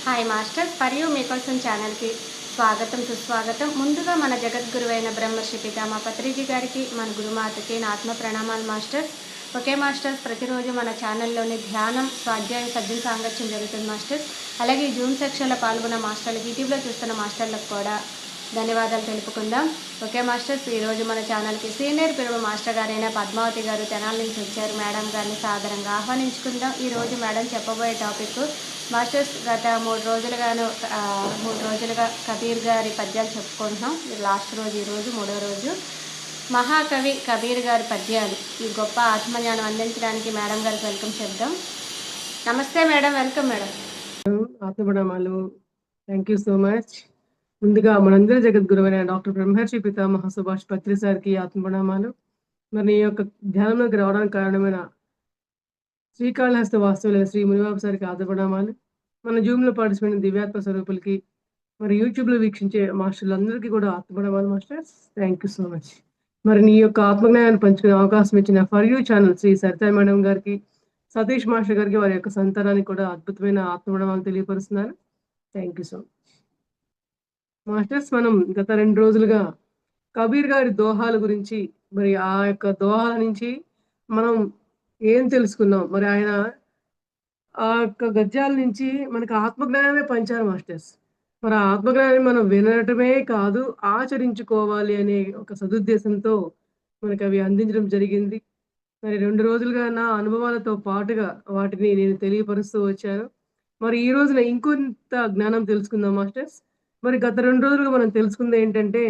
Hi masters మరియు మీకోసం ఛానల్కి స్వాగతం సుస్వాగతం. ముందుగా మన జగద్గురువైన బ్రహ్మర్షి పితామహ పత్రిజీ గారికి, మన గురుమాతకి నా ఆత్మ ప్రణామాలు మాస్టర్స్. ఓకే మాస్టర్స్, ప్రతిరోజు మన ఛానల్లోని ధ్యానం, స్వాధ్యాయ సద్గుణ సాంగత్యం జరుగుతుంది మాస్టర్స్. అలాగే ఈ జూమ్ సెక్షన్లో పాల్గొన్న మాస్టర్లకు, యూట్యూబ్లో చూస్తున్న మాస్టర్లకు కూడా ధన్యవాదాలు తెలుపుకుందాం. ఓకే మాస్టర్స్, ఈరోజు మన ఛానల్కి సీనియర్ పిలువ మాస్టర్ గారైన పద్మావతి గారు తెనాల నుంచి వచ్చారు. మేడం గారిని సాదరంగా ఆహ్వానించుకుందాం. ఈరోజు మేడం చెప్పబోయే టాపిక్ మాస్టర్స్, గత 3 రోజులుగా కబీర్ గారి పద్యాలు చెప్పుకుంటున్నాం. లాస్ట్ రోజు, ఈరోజు 3వ రోజు. మహాకవి కబీర్ గారి పద్యాలు, ఈ గొప్ప ఆత్మజ్ఞానం అందించడానికి మేడం గారికి వెల్కమ్ చెప్దాం. Namaste madam, welcome madam. ఆత్మప్రణామాలు. Thank you so much. ముందుగా మనందరి జగద్గురువైన డాక్టర్ బ్రహ్మర్షి పితామహ సుభాష్ పత్రి సార్కి ఆత్మప్రణామాలు. మరి ఈ యొక్క ధ్యానంలోకి రావడానికి కారణమైన శ్రీకాళహస్తి వాస్తువులైన శ్రీ మునిబాబు సార్కి ఆత్మప్రణామాలు. మన జూమ్లో పార్టిసిపేట్ దివ్యాత్మ స్వరూపులకి, మరి యూట్యూబ్లో వీక్షించే మాస్టర్లందరికీ కూడా ఆత్మప్రణామాలు masters. Thank you so much. మరి నీ యొక్క ఆత్మజ్ఞానాన్ని పంచుకునే అవకాశం ఇచ్చిన for you channel Shri Saritha madam గారికి, సతీష్ మాస్టర్ గారికి, వారి యొక్క సంతానానికి కూడా అద్భుతమైన ఆత్మప్రణామాలు తెలియపరుస్తున్నారు. Thank you so much masters. మనం గత 2 రోజులుగా కబీర్ గారి దోహాల గురించి, మరి ఆ యొక్క దోహాల నుంచి మనం ఏం తెలుసుకున్నాం, మరి ఆయన ఆ యొక్క గద్యాల నుంచి మనకు ఆత్మజ్ఞానమే పంచారు మాస్టర్స్. మరి ఆ ఆత్మజ్ఞానాన్ని మనం వినటమే కాదు, ఆచరించుకోవాలి అనే ఒక సదుద్దేశంతో మనకు అవి అందించడం జరిగింది. మరి 2 రోజులుగా నా అనుభవాలతో పాటుగా వాటిని నేను తెలియపరుస్తూ వచ్చాను. మరి ఈ రోజున ఇంకొంత జ్ఞానం తెలుసుకుందాం మాస్టర్స్. మరి గత 2 రోజులుగా మనం తెలుసుకుంది ఏంటంటే,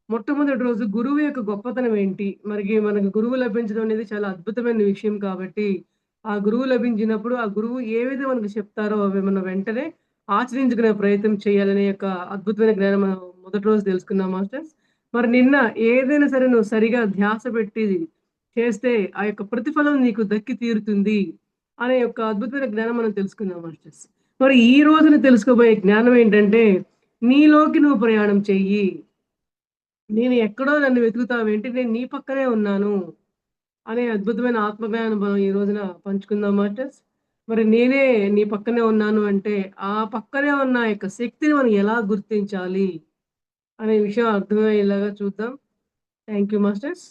మొట్టమొదటి రోజు గురువు యొక్క గొప్పతనం ఏంటి? మరి మనకు గురువు లభించడం అనేది చాలా అద్భుతమైన విషయం కాబట్టి, ఆ గురువు లభించినప్పుడు ఆ గురువు ఏవైతే మనకు చెప్తారో అవి మనం వెంటనే ఆచరించుకునే ప్రయత్నం చేయాలనే యొక్క అద్భుతమైన జ్ఞానం మనం మొదటి రోజు తెలుసుకున్నాం మాస్టర్స్. మరి నిన్న ఏదైనా సరే నువ్వు సరిగా ధ్యాస పెట్టి చేస్తే ఆ యొక్క ప్రతిఫలం నీకు దక్కి తీరుతుంది అనే యొక్క అద్భుతమైన జ్ఞానం మనం తెలుసుకుందాం మాస్టర్స్. మరి ఈ రోజున తెలుసుకోబోయే జ్ఞానం ఏంటంటే, నీలోకి నువ్వు ప్రయాణం చెయ్యి. నేను ఎక్కడో నన్ను వెతుకుతావేంటి, నేను నీ పక్కనే ఉన్నాను అనే అద్భుతమైన ఆత్మజ్ఞానం మనం ఈ రోజున పంచుకుందాం మాస్టర్స్. మరి నేనే నీ పక్కనే ఉన్నాను అంటే, ఆ పక్కనే ఉన్న యొక్క శక్తిని మనం ఎలా గుర్తించాలి అనే విషయం అర్థమయ్యేలాగా చూద్దాం. Thank you masters.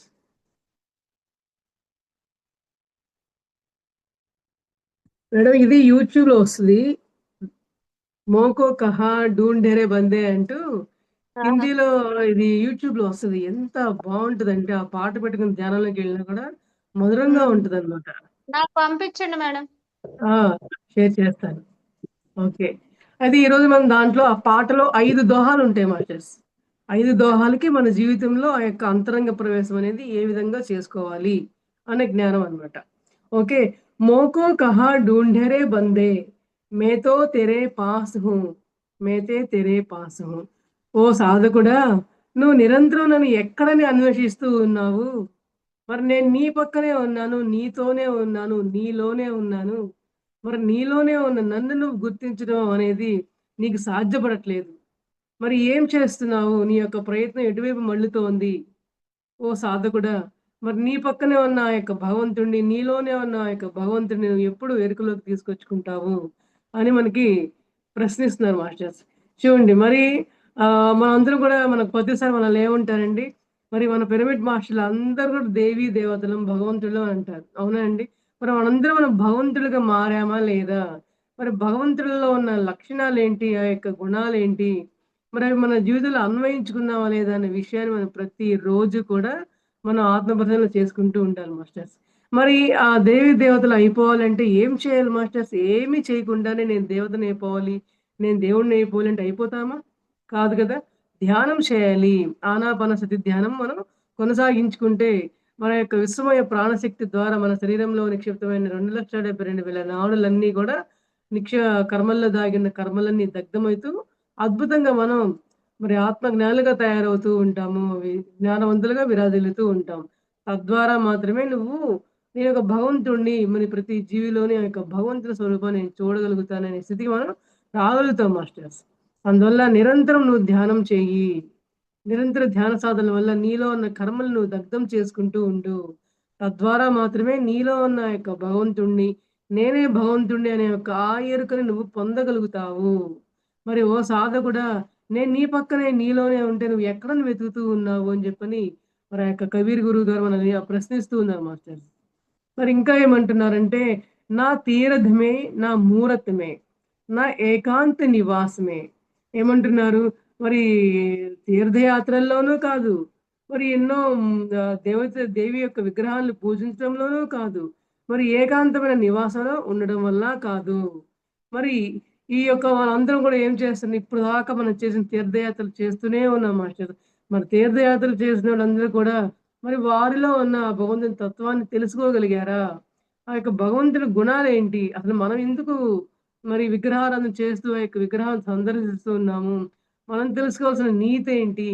మేడం, ఇది యూట్యూబ్లో వస్తుంది. మోకో కహా డూంఢేరే బందే అంటూ హిందీలో ఇది యూట్యూబ్లో వస్తుంది. ఎంత బాగుంటుందంటే, ఆ పాట పెట్టుకుని ధ్యానంలోకి వెళ్ళినా కూడా మధురంగా ఉంటుంది అనమాట. నాకు పంపించండి మేడం. షేర్ చేస్తాను. ఓకే. అయితే ఈరోజు మనం దాంట్లో ఆ పాటలో 5 దోహాలు ఉంటాయి మాస్టర్స్. 5 దోహాలకి మన జీవితంలో ఆ యొక్క అంతరంగ ప్రవేశం అనేది ఏ విధంగా చేసుకోవాలి అనే జ్ఞానం అనమాట. ఓకే. మోకో కహా ఢూంఢరే బందే, మేతో తెరే పాస్ హూ, మేతే తెరే పాస్ హూ. ఓ సాధకుడా, నువ్వు నిరంతరం నన్ను ఎక్కడని అన్వేషిస్తూ ఉన్నావు. మరి నేను నీ పక్కనే ఉన్నాను, నీతోనే ఉన్నాను, నీలోనే ఉన్నాను. మరి నీలోనే ఉన్న నన్ను నువ్వు గుర్తించడం అనేది నీకు సాధ్యపడట్లేదు. మరి ఏం చేస్తున్నావు? నీ యొక్క ప్రయత్నం ఎటువైపు మళ్ళుతోంది? ఓ సాధకుడా, మరి నీ పక్కనే ఉన్న ఆ యొక్క భగవంతుడిని, నీలోనే ఉన్న ఆ యొక్క భగవంతుడిని నువ్వు ఎప్పుడు ఎరుకలోకి తీసుకొచ్చుకుంటావు అని మనకి ప్రశ్నిస్తున్నారు మాస్టర్స్. చూడండి, మరి మనందరం కూడా మనకు ప్రతిసారి మనల్ని ఏమంటారండి, మరి మన పిరమిడ్ మాస్టర్లు అందరూ కూడా దేవీ దేవతలం, భగవంతుడు అంటారు. అవునా అండి? మరి మనందరం మనం భగవంతులుగా మారామా లేదా? మరి భగవంతుడిలో ఉన్న లక్షణాలేంటి? ఆ యొక్క గుణాలేంటి? మరి అవి మన జీవితంలో అన్వయించుకున్నామా లేదా అనే విషయాన్ని మనం ప్రతిరోజు కూడా మనం ఆత్మపరిశీలన చేసుకుంటూ ఉండాలి మాస్టర్స్. మరి ఆ దేవీ దేవతలు అయిపోవాలంటే ఏం చేయాలి మాస్టర్స్? ఏమీ చేయకుండానే నేను దేవతని అయిపోవాలి, నేను దేవుడిని అయిపోవాలి అంటే అయిపోతామా? కాదు కదా! ధ్యానం చేయాలి. ఆనాపానసతి ధ్యానం మనం కొనసాగించుకుంటే మన యొక్క విశ్వమయ ప్రాణశక్తి ద్వారా మన శరీరంలో నిక్షిప్తమైన 2,72,000 నాడులన్నీ కూడా నిక్ష కర్మల్లో దాగిన కర్మలన్నీ దగ్ధమవుతూ అద్భుతంగా మనం మరి ఆత్మ జ్ఞానులుగా తయారవుతూ ఉంటాము. జ్ఞానవంతులుగా విరాజిల్లుతూ ఉంటాం. తద్వారా మాత్రమే నువ్వు నేను ఒక భగవంతుడిని, మరి ప్రతి జీవిలోని ఆ యొక్క భగవంతుడి స్వరూపాన్ని నేను చూడగలుగుతాననే స్థితికి మనం రాగలుగుతాం మాస్టర్స్. అందువల్ల నిరంతరం నువ్వు ధ్యానం చెయ్యి. నిరంతర ధ్యాన సాధన వల్ల నీలో ఉన్న కర్మలు నువ్వు దగ్ధం చేసుకుంటూ ఉండు. తద్వారా మాత్రమే నీలో ఉన్న యొక్క భగవంతుడిని, నేనే భగవంతుడిని అనే ఒక ఆ ఎరుకని నువ్వు పొందగలుగుతావు. మరి ఓ సాధకుడా, నేను నీ పక్కనే నీలోనే ఉంటే నువ్వు ఎక్కడని వెతుకుతూ ఉన్నావు అని చెప్పని మరి ఆ యొక్క కబీర్ గురువు గారు మనల్ని ప్రశ్నిస్తూ ఉన్నారు మాస్టర్. మరి ఇంకా ఏమంటున్నారంటే, నా తీరధమే, నా మూరతమే, నా ఏకాంత నివాసమే. ఏమంటున్నారు? మరి తీర్థయాత్రల్లోనూ కాదు, మరి ఎన్నో దేవి యొక్క విగ్రహాలను పూజించడంలోనూ కాదు, మరి ఏకాంతమైన నివాసంలో ఉండడం వల్ల కాదు. మరి ఈ యొక్క వాళ్ళందరం కూడా ఏం చేస్తున్నారు? ఇప్పుడు దాకా మనం చేసిన తీర్థయాత్రలు చేస్తూనే ఉన్నాం మాస్టర్. మరి తీర్థయాత్రలు చేసిన వాళ్ళందరూ కూడా మరి వారిలో ఉన్న ఆ భగవంతుని తత్వాన్ని తెలుసుకోగలిగారా? ఆ యొక్క భగవంతుడి గుణాలేంటి? అసలు మనం ఎందుకు మరి విగ్రహారాధన చేస్తూ ఆ యొక్క విగ్రహాన్ని సందర్శిస్తూ ఉన్నాము? మనం తెలుసుకోవాల్సిన నీతేంటి?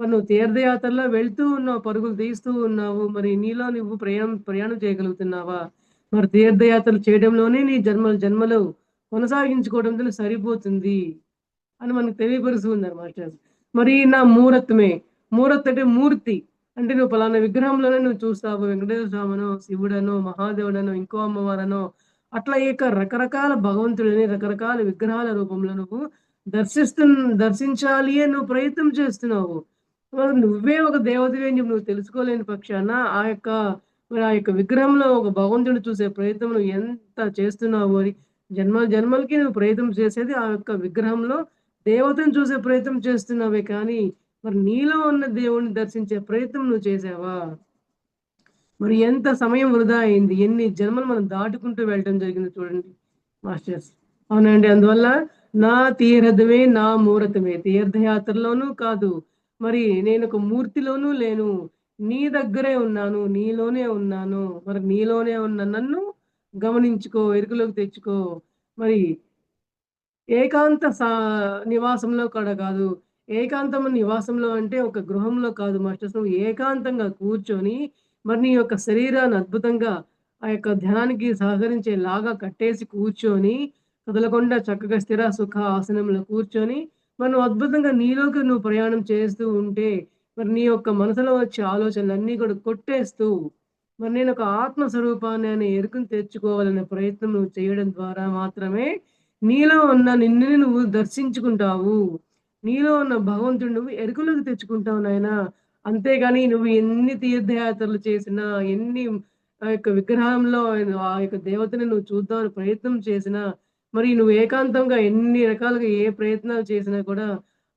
మరి నువ్వు తీర్థయాత్రలో వెళ్తూ ఉన్నావు, పరుగులు తీస్తూ ఉన్నావు. మరి నీలో నువ్వు ప్రయాణం చేయగలుగుతున్నావా? మరి తీర్థయాత్రలు చేయడంలోనే నీ జన్మలు జన్మలు కొనసాగించుకోవడంతో సరిపోతుంది అని మనకు తెలియపరుస్తూ ఉన్నారు మాస్టర్స్. మరి నా మూరత్వమే. మూరత్ అంటే మూర్తి. అంటే నువ్వు పలానా విగ్రహంలోనే నువ్వు చూస్తావు. వెంకటేశ్వర స్వామనో, శివుడనో, మహాదేవుడనో, ఇంకో అమ్మవారనో అట్లా ఇక రకరకాల భగవంతుడిని రకరకాల విగ్రహాల రూపంలో నువ్వు దర్శిస్తు దర్శించాలి అని నువ్వు ప్రయత్నం చేస్తున్నావు. మరి నువ్వే ఒక దేవతవి అని చెప్పి నువ్వు తెలుసుకోలేని పక్షాన మరి ఆ యొక్క విగ్రహంలో ఒక భగవంతుడిని చూసే ప్రయత్నం నువ్వు ఎంత చేస్తున్నావు అని జన్మలకి నువ్వు ప్రయత్నం చేసేది ఆ యొక్క విగ్రహంలో దేవతను చూసే ప్రయత్నం చేస్తున్నావే కానీ మరి నీలో ఉన్న దేవుడిని దర్శించే ప్రయత్నం నువ్వు చేసావా? మరి ఎంత సమయం వృధా అయింది. ఎన్ని జన్మలు మనం దాటుకుంటూ వెళ్ళటం జరిగింది చూడండి మాస్టర్స్. అవునండి. అందువల్ల నా తీరథమే నా మూరతమే. తీర్థయాత్రలోనూ కాదు. మరి నేనొక మూర్తిలోనూ లేను. నీ దగ్గరే ఉన్నాను. నీలోనే ఉన్నాను. మరి నీలోనే ఉన్న నన్ను గమనించుకో, ఎరుకలోకి తెచ్చుకో. మరి ఏకాంత నివాసంలో కూడా కాదు. ఏకాంతం నివాసంలో అంటే ఒక గృహంలో కాదు మాస్టర్స్. నువ్వు ఏకాంతంగా కూర్చొని మరి నీ యొక్క శరీరాన్ని అద్భుతంగా ఆ యొక్క ధ్యానానికి సహకరించేలాగా కట్టేసి కూర్చొని, కదలకుండా చక్కగా స్థిర సుఖ ఆసనంలో కూర్చొని, మరి నువ్వు అద్భుతంగా నీలోకి నువ్వు ప్రయాణం చేస్తూ ఉంటే, మరి నీ యొక్క మనసులో వచ్చే ఆలోచనలన్నీ కూడా కొట్టేస్తూ, మరి నేనొక ఆత్మ స్వరూపాన్ని అనే ఎరుకను తెచ్చుకోవాలనే ప్రయత్నం నువ్వు చేయడం ద్వారా మాత్రమే నీలో ఉన్న నిన్నుని నువ్వు దర్శించుకుంటావు. నీలో ఉన్న భగవంతుడిని నువ్వు ఎరుకలోకి తెచ్చుకుంటావు నాయనా. అంతేగాని నువ్వు ఎన్ని తీర్థయాత్రలు చేసినా, ఎన్ని ఆ యొక్క విగ్రహంలో ఆ యొక్క దేవతని నువ్వు చూద్దామని ప్రయత్నం చేసినా, మరి నువ్వు ఏకాంతంగా ఎన్ని రకాలుగా ఏ ప్రయత్నాలు చేసినా కూడా,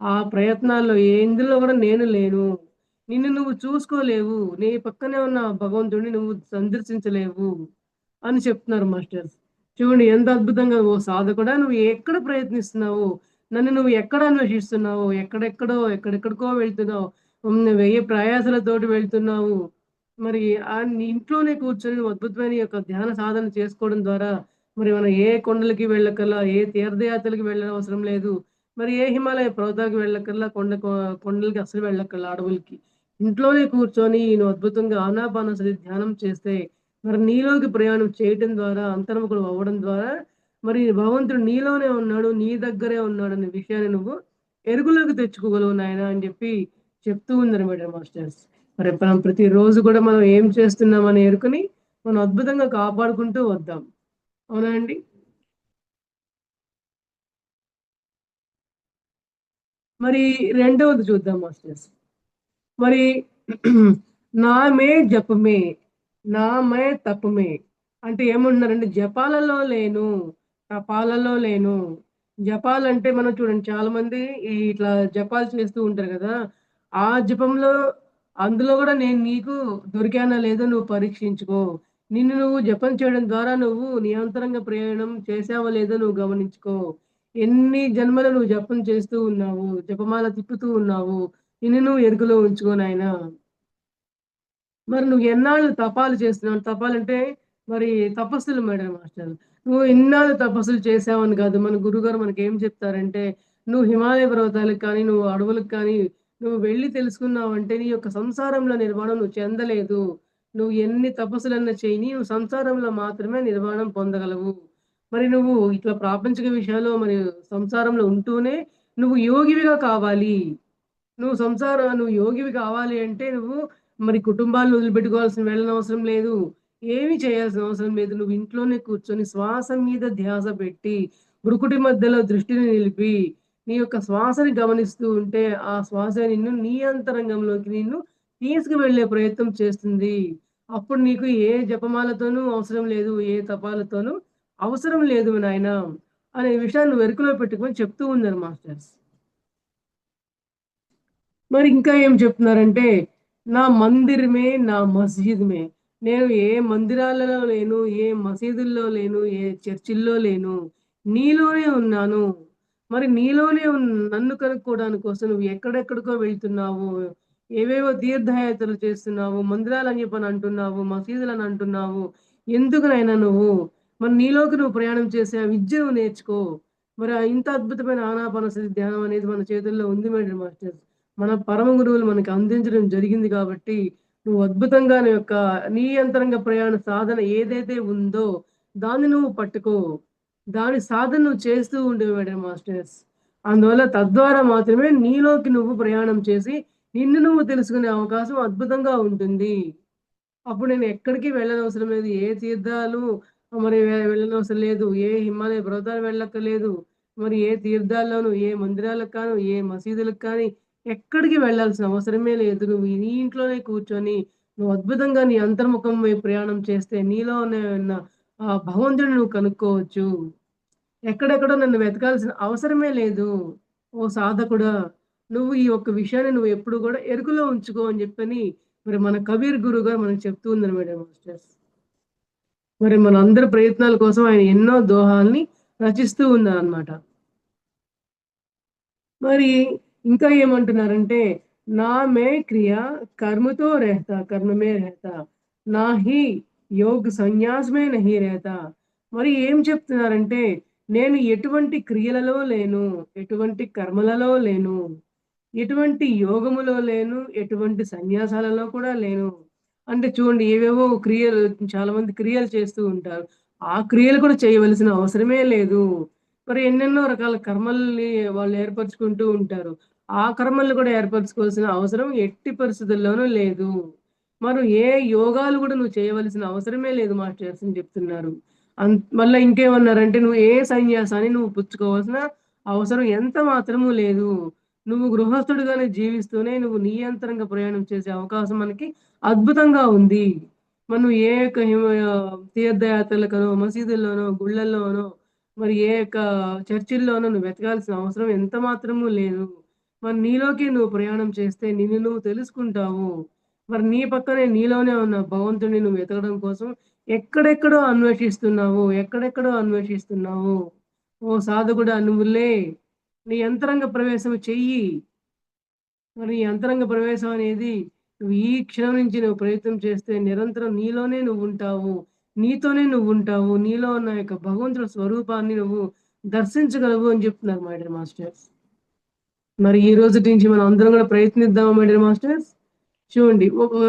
ఆ ప్రయత్నాల్లో ఎందులో కూడా నేను లేను. నిన్ను నువ్వు చూసుకోలేవు. నీ పక్కనే ఉన్న భగవంతుడిని నువ్వు సందర్శించలేవు అని చెప్తున్నారు మాస్టర్స్. చూడండి ఎంత అద్భుతంగా ఓ సాధకుడా నువ్వు ఎక్కడ ప్రయత్నిస్తున్నావు? నన్ను నువ్వు ఎక్కడ అన్వేషిస్తున్నావు? ఎక్కడెక్కడికో వెళ్తున్నావు. 1000 ప్రయాసలతోటి వెళ్తున్నావు. మరి నీ ఇంట్లోనే కూర్చొని నువ్వు అద్భుతమైన ఈ యొక్క ధ్యాన సాధన చేసుకోవడం ద్వారా మరి మనం ఏ కొండలకి వెళ్ళక్కర్లా, ఏ తీర్థయాత్రలకి వెళ్ళనవసరం లేదు. మరి ఏ హిమాలయ పర్వతాలకు వెళ్ళక్కర్లా, కొండలకి అస్సలు వెళ్ళక్కర్లా అడవులకి. ఇంట్లోనే కూర్చొని నువ్వు అద్భుతంగా ఆనాపానసతి ధ్యానం చేస్తే మరి నీలోకి ప్రయాణం చేయటం ద్వారా, అంతర్ముఖుడు అవ్వడం ద్వారా మరి భగవంతుడు నీలోనే ఉన్నాడు, నీ దగ్గరే ఉన్నాడనే విషయాన్ని నువ్వు ఎరుకలోకి తెచ్చుకోగలవు నాయనా అని చెప్పి చెప్తూ ఉందనమాట మాస్టర్స్. మరి మనం ప్రతిరోజు కూడా మనం ఏం చేస్తున్నామని ఎరుకని మనం అద్భుతంగా కాపాడుకుంటూ వద్దాం. అవునా అండి? మరి రెండవది చూద్దాం మాస్టర్స్. మరి నామే జపమే, నామే తపమే. అంటే ఏమంటున్నారంటే జపాలలో లేను, తపాలలో లేను. జపాలంటే మనం చూడండి చాలామంది ఇట్లా జపాలు చేస్తూ ఉంటారు కదా! ఆ జపంలో అందులో గూడా నేను నీకు దొరికానో లేదో నువ్వు పరీక్షించుకో. నిన్ను నువ్వు జపం చేయడం ద్వారా నువ్వు నీ అంతరంగ ప్రయాణం చేశావో లేదో నువ్వు గమనించుకో. ఎన్ని జన్మలు నువ్వు జపం చేస్తూ ఉన్నావు, జపమాల తిప్పుతూ ఉన్నావు. నిన్ను నువ్వు ఎరుకలో ఉంచుకో నాయనా. మరి నువ్వు ఎన్నాళ్ళు తపాలు చేస్తున్నావు? తపాలంటే మరి తపస్సులు మేడం మాస్టర్. నువ్వు ఇన్నాళ్ళు తపస్సులు చేశావని కాదు. మన గురువుగారు మనకేం చెప్తారంటే, నువ్వు హిమాలయ పర్వతాలకు కానీ, నువ్వు అడవులకు కానీ, నువ్వు వెళ్లి తెలుసుకున్నావంటే నీ యొక్క సంసారంలో నిర్వాణం నువ్వు చెందలేదు. నువ్వు ఎన్ని తపస్సులన్నా చెయ్యి, నువ్వు సంసారంలో మాత్రమే నిర్వాణం పొందగలవు. మరి నువ్వు ఇట్లా ప్రాపంచిక విషయాల్లో మరి సంసారంలో ఉంటూనే నువ్వు యోగివిగా కావాలి. నువ్వు యోగివి కావాలి అంటే నువ్వు మరి కుటుంబాలను వదిలిపెట్టుకోవాల్సిన వెళ్ళనవసరం లేదు. ఏమి చేయాల్సిన అవసరం లేదు. నువ్వు ఇంట్లోనే కూర్చొని శ్వాస మీద ధ్యాస పెట్టి, భృకుటి మధ్యలో దృష్టిని నిలిపి, నీ యొక్క శ్వాసని గమనిస్తూ ఉంటే, ఆ శ్వాస నిన్ను నీ అంతరంగంలోకి నిన్ను తీసుకువెళ్ళే ప్రయత్నం చేస్తుంది. అప్పుడు నీకు ఏ జపమాలతోనూ అవసరం లేదు. ఏ తపాలతోనూ అవసరం లేదు నాయనా అనే విషయాన్ని నువ్వు ఎరుకలో పెట్టుకొని చెప్తూ ఉన్నారు మాస్టర్స్. మరి ఇంకా ఏం చెప్తున్నారంటే, నా మందిర్ మే, నా మస్జిద్ మే. నేను ఏ మందిరాలలో లేను, ఏ మసీదుల్లో లేను, ఏ చర్చిల్లో లేను. నీలోనే ఉన్నాను. మరి నీలోనే నన్ను కనుక్కోవడానికి కోసం నువ్వు ఎక్కడెక్కడికో వెళ్తున్నావు. ఏవేవో తీర్థయాత్రలు చేస్తున్నావు. మందిరాలని చెప్పని అంటున్నావు. మసీదులని అంటున్నావు. ఎందుకు నాయనా నువ్వు? మరి నీలోకి నువ్వు ప్రయాణం చేసే ఆ విద్య నువ్వు నేర్చుకో. మరి ఇంత అద్భుతమైన ఆనాపానసతి ధ్యానం అనేది మన చేతుల్లో ఉంది మేడం మాస్టర్స్. మన పరమ గురువులు మనకు అందించడం జరిగింది కాబట్టి, నువ్వు అద్భుతంగా నీ అంతరంగ ప్రయాణ సాధన ఏదైతే ఉందో, దాన్ని నువ్వు పట్టుకో. దాని సాధన నువ్వు చేస్తూ ఉండు మేడం మాస్టర్స్. అందువల్ల తద్వారా మాత్రమే నీలోకి నువ్వు ప్రయాణం చేసి, నిన్ను నువ్వు తెలుసుకునే అవకాశం అద్భుతంగా ఉంటుంది. అప్పుడు నేను ఎక్కడికి వెళ్ళనవసరం లేదు. ఏ తీర్థాలు మరి వెళ్ళనవసరం లేదు. ఏ హిమాలయ పర్వతాలు వెళ్ళక్కర్లేదు. మరి ఏ తీర్థాల్లోను, ఏ మందిరాలకు కాను, ఏ మసీదులకు కానీ ఎక్కడికి వెళ్ళాల్సిన అవసరమే లేదు. నువ్వు నీ ఇంట్లోనే కూర్చొని, నువ్వు అద్భుతంగా నీ అంతర్ముఖం వైపు ప్రయాణం చేస్తే నీలోనే ఉన్న ఆ భగవంతుడిని నువ్వు కనుక్కోవచ్చు. ఎక్కడెక్కడో నన్ను వెతకాల్సిన అవసరమే లేదు. ఓ సాధకుడా! నువ్వు ఈ ఒక్క విషయాన్ని నువ్వు ఎప్పుడు గూడా ఎరుకలో ఉంచుకో అని జెప్పని మరి మన కబీర్ గురువు గారు మనకు చెప్తూ ఉన్నారు మేడం మాస్టర్స్. మరి మనందరి ప్రయత్నాల కోసం ఆయన ఎన్నో దోహాల్ని రచిస్తూ ఉన్నారనమాట. మరి ఇంకా ఏమంటున్నారంటే, నా మే క్రియ కర్మతో రెహతా, కర్మ మే రెహతా. నా హి యోగ్ సన్యాస్ మే నహీ రెహతా. మరి ఏం చెప్తున్నారంటే, నేను ఎటువంటి క్రియలలో లేను, ఎటువంటి కర్మలలో లేను, ఎటువంటి యోగములో లేను, ఎటువంటి సన్యాసాలలో కూడా లేను. అంటే చూడండి ఏవేవో క్రియలు చాలామంది క్రియలు చేస్తూ ఉంటారు. ఆ క్రియలు కూడా చేయవలసిన అవసరమే లేదు. మరి ఎన్నెన్నో రకాల కర్మల్ని వాళ్ళు ఏర్పరుచుకుంటూ ఉంటారు. ఆ కర్మల్ని కూడా ఏర్పరచుకోవాల్సిన అవసరం ఎట్టి పరిస్థితుల్లోనూ లేదు. మరి ఏ యోగాలు కూడా నువ్వు చేయవలసిన అవసరమే లేదు మాస్టర్స్ అని చెప్తున్నారు. మళ్ళా ఇంకేమన్నారంటే నువ్వు ఏ సన్యాసాన్ని నువ్వు పుచ్చుకోవాల్సిన అవసరం ఎంత మాత్రము లేదు. నువ్వు గృహస్థుడిగానే జీవిస్తూనే నువ్వు నీ అంతరంగ ప్రయాణం చేసే అవకాశం మనకి అద్భుతంగా ఉంది. మనం ఏ యొక్క తీర్థయాత్రలకనో, మసీదుల్లోనో, గుళ్ళల్లోనో మరి ఏ యొక్క చర్చిల్లోనో నువ్వు వెతకాల్సిన అవసరం ఎంత మాత్రము లేదు. మరి నీలోకి నువ్వు ప్రయాణం చేస్తే నిన్ను నువ్వు తెలుసుకుంటావు. మరి నీ పక్కనే నీలోనే ఉన్న భగవంతుడిని నువ్వు వెతకడం కోసం ఎక్కడెక్కడో అన్వేషిస్తున్నావు. ఎక్కడెక్కడో అన్వేషిస్తున్నావు. ఓ సాధకుడా నువ్వు లే. నీ అంతరంగ ప్రవేశం చెయ్యి. మరి ఈ అంతరంగ ప్రవేశం అనేది నువ్వు ఈ క్షణం నుంచి నువ్వు ప్రయత్నం చేస్తే నిరంతరం నీలోనే నువ్వుంటావు. నీతోనే నువ్వుంటావు. నీలో ఉన్న యొక్క భగవంతుడి స్వరూపాన్ని నువ్వు దర్శించగలవు అని చెప్తున్నారు మై డియర్ మాస్టర్స్. మరి ఈ రోజుటి నుంచి మనం అందరం కూడా ప్రయత్నిద్దామా మై డియర్ మాస్టర్స్? చూడండి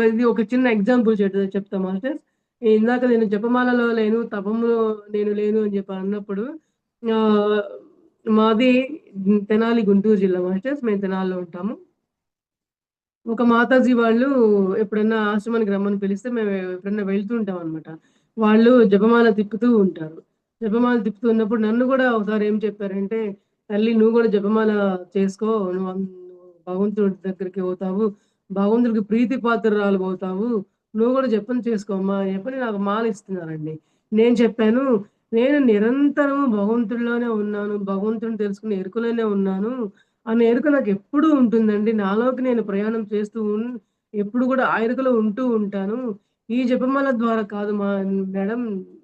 ఇది ఒక చిన్న ఎగ్జాంపుల్ చెప్తా మాస్టర్స్. ఇందాక నేను జపమాలలో లేను, తపంలో నేను లేను అని చెప్పి అన్నప్పుడు ఆహ్, మాది తెనాలి గుంటూరు జిల్లా మాస్టర్స్. మేము తెనాలిలో ఉంటాము. ఒక మాతాజీ వాళ్ళు ఎప్పుడన్నా ఆశ్రమానికి రమ్మని పిలిస్తే మేము ఎప్పుడన్నా వెళ్తూ ఉంటామనమాట. వాళ్ళు జపమాల తిప్పుతూ ఉంటారు. జపమాల తిప్పుతూ ఉన్నప్పుడు నన్ను గూడా ఒకసారి ఏం చెప్పారంటే, "తల్లి నువ్వు గూడా జపమాల చేసుకో. నువ్వు భగవంతుడి దగ్గరికి పోతావు. భగవంతుడికి ప్రీతి పాత్రురాలివవుతావు. నువ్వు గూడా జపం చేసుకోమ్మా" అని చెప్పని నాకు మాల ఇస్తున్నారండి. నేను చెప్పాను, "నేను నిరంతరం భగవంతుడిలోనే ఉన్నాను. భగవంతుడిని తెలుసుకునే ఎరుకలోనే ఉన్నాను. ఆ ఎరుక నాకెప్పుడూ ఉంటుందండి. నాలోకి నేను ప్రయాణం చేస్తూ ఎప్పుడు గూడా ఆ ఎరుకలో ఉంటూ ఉంటాను. ఈ జపమాల ద్వారా కాదు మేడం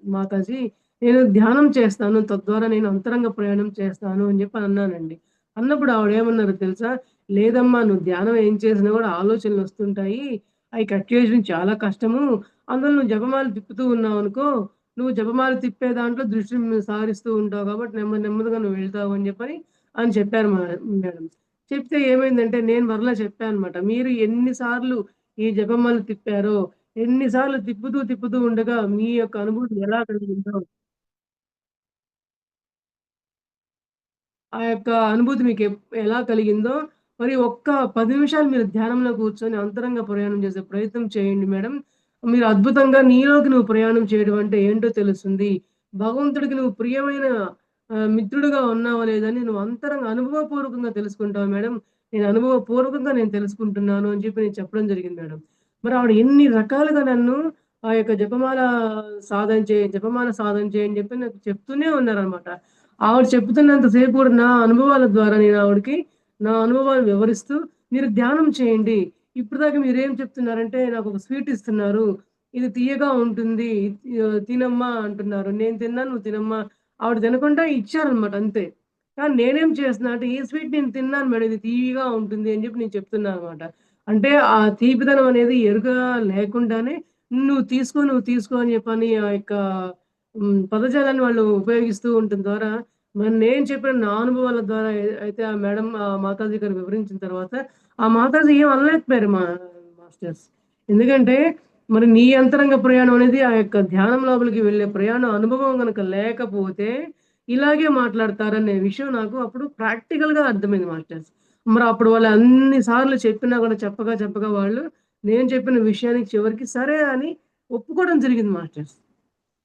మాతాజీ. నేను ధ్యానం చేస్తాను. తద్వారా నేను అంతరంగ ప్రయాణం చేస్తాను" అని చెప్పి అన్నానండి. అన్నప్పుడు ఆవిడేమన్నారో తెలుసా? "లేదమ్మా నువ్వు ధ్యానం ఏం చేసినా గూడా ఆలోచనలొస్తుంటాయి. అయి కట్ చేయడం చాలా కష్టము. అందులో నువ్వు జపమాల తిప్పుతూ ఉన్నావనుకో, నువ్వు జపమాల తిప్పే దాంట్లో దృష్టిని నువ్వు సారిస్తూ ఉంటావు కాబట్టి నెమ్మదిగా నువ్వు వెళ్తావు" అని చెప్పారు మేడం. చెప్తే ఏమైందంటే నేను మరలా చెప్పానన్నమాట. మీరు ఎన్ని సార్లు ఈ జపమాల తిప్పారో, ఎన్ని సార్లు తిప్పుతూ ఉండగా మీ యొక్క అనుభూతి ఎలా కలిగిందో, ఆ యొక్క అనుభూతి మీకు ఎలా కలిగిందో, మరి ఒక్క 10 నిమిషాలు మీరు ధ్యానంలో కూర్చొని అంతరంగ ప్రయాణం చేసే ప్రయత్నం చేయండి మేడం. మీరు అద్భుతంగా నీలోకి నువ్వు ప్రయాణం చేయడం అంటే ఏంటో తెలుస్తుంది. భగవంతుడికి నువ్వు ప్రియమైన మిత్రుడిగా ఉన్నావా లేదని నువ్వు అంతరంగ అనుభవపూర్వకంగా తెలుసుకుంటావు మేడం. నేను అనుభవపూర్వకంగా నేను తెలుసుకుంటున్నాను అని చెప్పి నేను చెప్పడం జరిగింది మేడం. మరి ఆవిడ ఎన్ని రకాలుగా నన్ను ఆ యొక్క జపమాల సాధన చేయి అని చెప్పి నాకు చెప్తూనే ఉన్నారనమాట. ఆవిడ చెప్తున్నంత సేపు కూడా నా అనుభవాల ద్వారా నేను ఆవిడకి నా అనుభవాలు వివరిస్తూ, "మీరు ధ్యానం చేయండి. ఇప్పటిదాకా మీరేం చెప్తున్నారంటే నాకొక స్వీట్ ఇస్తున్నారు. ఇది తియ్యగా ఉంటుంది. తినమ్మా" అంటున్నారు. నేను తిన్నాను, "నువ్వు తినమ్మా." ఆవిడ తినకుండా ఇచ్చారనమాట అంతే. కానీ నేనేం చేస్తున్నా అంటే, "ఈ స్వీట్ నేను తిన్నాను మేడం. ఇది తియ్యగా ఉంటుంది" అని చెప్పి నేను చెప్తున్నా అనమాట. అంటే ఆ తీపిదనం అనేది ఎరుక లేకుండానే నువ్వు తీసుకో" అని చెప్పని ఆ యొక్క పదజాలాన్ని వాళ్ళు ఉపయోగిస్తూ ఉండటం ద్వారా మరి నేను చెప్పిన నా అనుభవాల ద్వారా అయితే ఆ మేడం మాతాజీ గారు వివరించిన తర్వాత ఆ మాతాజీ ఏం అనలేకపోయారు మాస్టర్స్. ఎందుకంటే మరి నీ అంతరంగ ప్రయాణం అనేది ఆ యొక్క ధ్యానం లోపలికి వెళ్ళే ప్రయాణం అనుభవం గనక లేకపోతే ఇలాగే మాట్లాడతారనే విషయం నాకు అప్పుడు ప్రాక్టికల్‌గా అర్థమైంది మాస్టర్స్. మరి అప్పుడు వాళ్ళు అన్ని సార్లు చెప్పినా కూడా చెప్పగా వాళ్ళు నేను చెప్పిన విషయానికి చివరికి సరే అని ఒప్పుకోవడం జరిగింది మాస్టర్స్.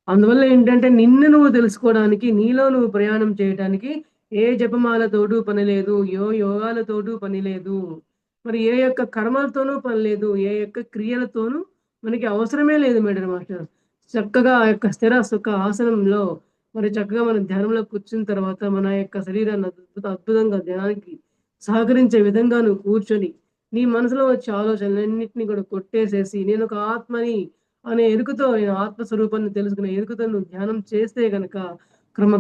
అందువల్ల ఏంటంటే నిన్ను నువ్వు తెలుసుకోవడానికి, నీలో నువ్వు ప్రయాణం చేయటానికి ఏ జపమాలతోడు పని లేదు. యోగాలతోడు పని లేదు. మరి ఏ యొక్క కర్మలతోనూ పని లేదు. ఏ యొక్క క్రియలతోనూ మనకి అవసరమే లేదు మేడం మాస్టర్. చక్కగా ఆ యొక్క స్థిర సుఖ ఆసనంలో మరి చక్కగా మనం ధ్యానంలో కూర్చున్న తర్వాత మన యొక్క శరీరాన్ని అద్భుతంగా ధ్యానానికి సహకరించే విధంగా నువ్వు కూర్చొని, నీ మనసులో వచ్చే ఆలోచనలన్నిటిని కూడా కొట్టేసేసి నేనొక ఆత్మని అనే ఎరుకతో నేను ఆత్మస్వరూపాన్ని తెలుసుకునే ఎరుకతో నువ్వు ధ్యానం చేస్తే గనక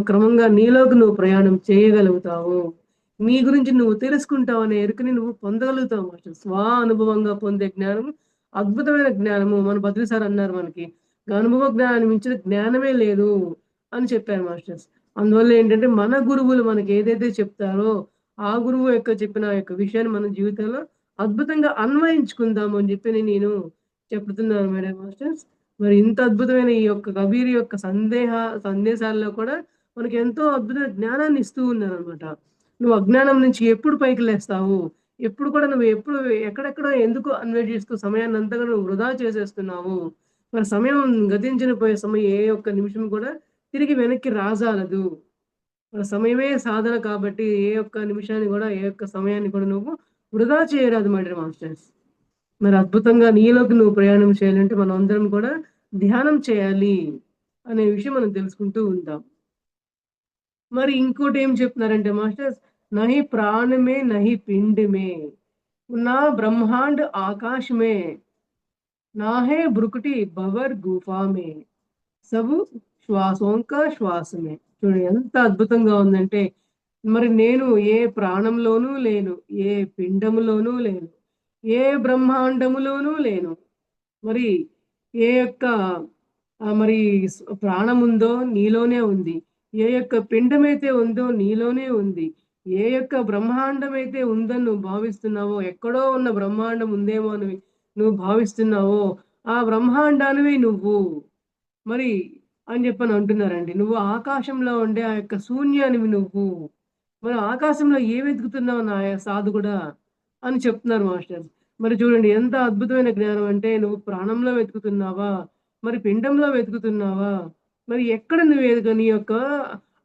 క్రమంగా నీలోకి నువ్వు ప్రయాణం చేయగలుగుతావు. నీ గురించి నువ్వు తెలుసుకుంటావు అనే ఎరుకని నువ్వు పొందగలుగుతావు మాస్టర్. అనుభవంగా పొందే జ్ఞానం అద్భుతమైన జ్ఞానము. మన బద్రి సార్ అన్నారు మనకి. అనుభవ జ్ఞానాన్ని మించిన జ్ఞానమే లేదు అని చెప్పారు మాస్టర్స్. అందువల్ల ఏంటంటే మన గురువులు మనకి ఏదైతే చెప్తారో ఆ గురువు యొక్క చెప్పిన ఆ యొక్క విషయాన్ని మన జీవితంలో అద్భుతంగా అన్వయించుకుందాము అని చెప్పి నేను చెప్తున్నాను మేడం మాస్టర్స్. మరి ఇంత అద్భుతమైన ఈ యొక్క కబీర్ యొక్క సందేశాల్లో కూడా మనకి ఎంతో అద్భుతమైన జ్ఞానాన్ని ఇస్తూ ఉన్నారనమాట. నువ్వు అజ్ఞానం నుంచి ఎప్పుడు పైకి లేస్తావు? ఎప్పుడు కూడా నువ్వు ఎప్పుడు ఎక్కడెక్కడో ఎందుకు అన్వేషిస్తూ సమయాన్నంతా కూడా నువ్వు వృధా చేసేస్తున్నావు. మరి సమయం గతించిన పోయే సమయం ఏ ఒక్క నిమిషం కూడా తిరిగి వెనక్కి రాజాలదు. మన సమయమే సాధన కాబట్టి ఏ ఒక్క నిమిషాన్ని కూడా, ఏ ఒక్క సమయాన్ని కూడా నువ్వు వృధా చేయరాదు మై డియర్ మాస్టర్స్. మరి అద్భుతంగా నీలోకి నువ్వు ప్రయాణం చేయాలంటే మనం అందరం కూడా ధ్యానం చేయాలి అనే విషయం మనం తెలుసుకుంటూ ఉంటాం. మరి ఇంకోటి ఏం చెప్తున్నారంటే మాస్టర్స్, నహి ప్రాణ మే నహి పిండ్ మే నా బ్రహ్మాండ్ ఆకాశ్ మే నా హే బ్రుకుటి భవర్ గుఫా మే సబు శ్వాసోంక శ్వాసమే. చూడండి ఎంత అద్భుతంగా ఉందంటే, మరి నేను ఏ ప్రాణంలోనూ లేను, ఏ పిండములోనూ లేను, ఏ బ్రహ్మాండములోనూ లేను. మరి ఏ యొక్క మరి ప్రాణముందో నీలోనే ఉంది. ఏ యొక్క పిండమైతే ఉందో నీలోనే ఉంది. ఏ యొక్క బ్రహ్మాండమైతే ఉందని నువ్వు భావిస్తున్నావో, ఎక్కడో ఉన్న బ్రహ్మాండం ఉందేమో అని నువ్వు భావిస్తున్నావో, ఆ బ్రహ్మాండానివి నువ్వు. మరి అని చెప్పని అంటున్నారండి. నువ్వు ఆకాశంలో ఉండే ఆ యొక్క శూన్యానివి నువ్వు. మరి ఆకాశంలో ఏం వెతుకుతున్నావు నా సాధుగుడా అని చెప్తున్నారు మాస్టర్. మరి చూడండి ఎంత అద్భుతమైన జ్ఞానం అంటే నువ్వు ప్రాణంలో వెతుకుతున్నావా? మరి పిండంలో వెతుకుతున్నావా? మరి ఎక్కడ నీ యొక్క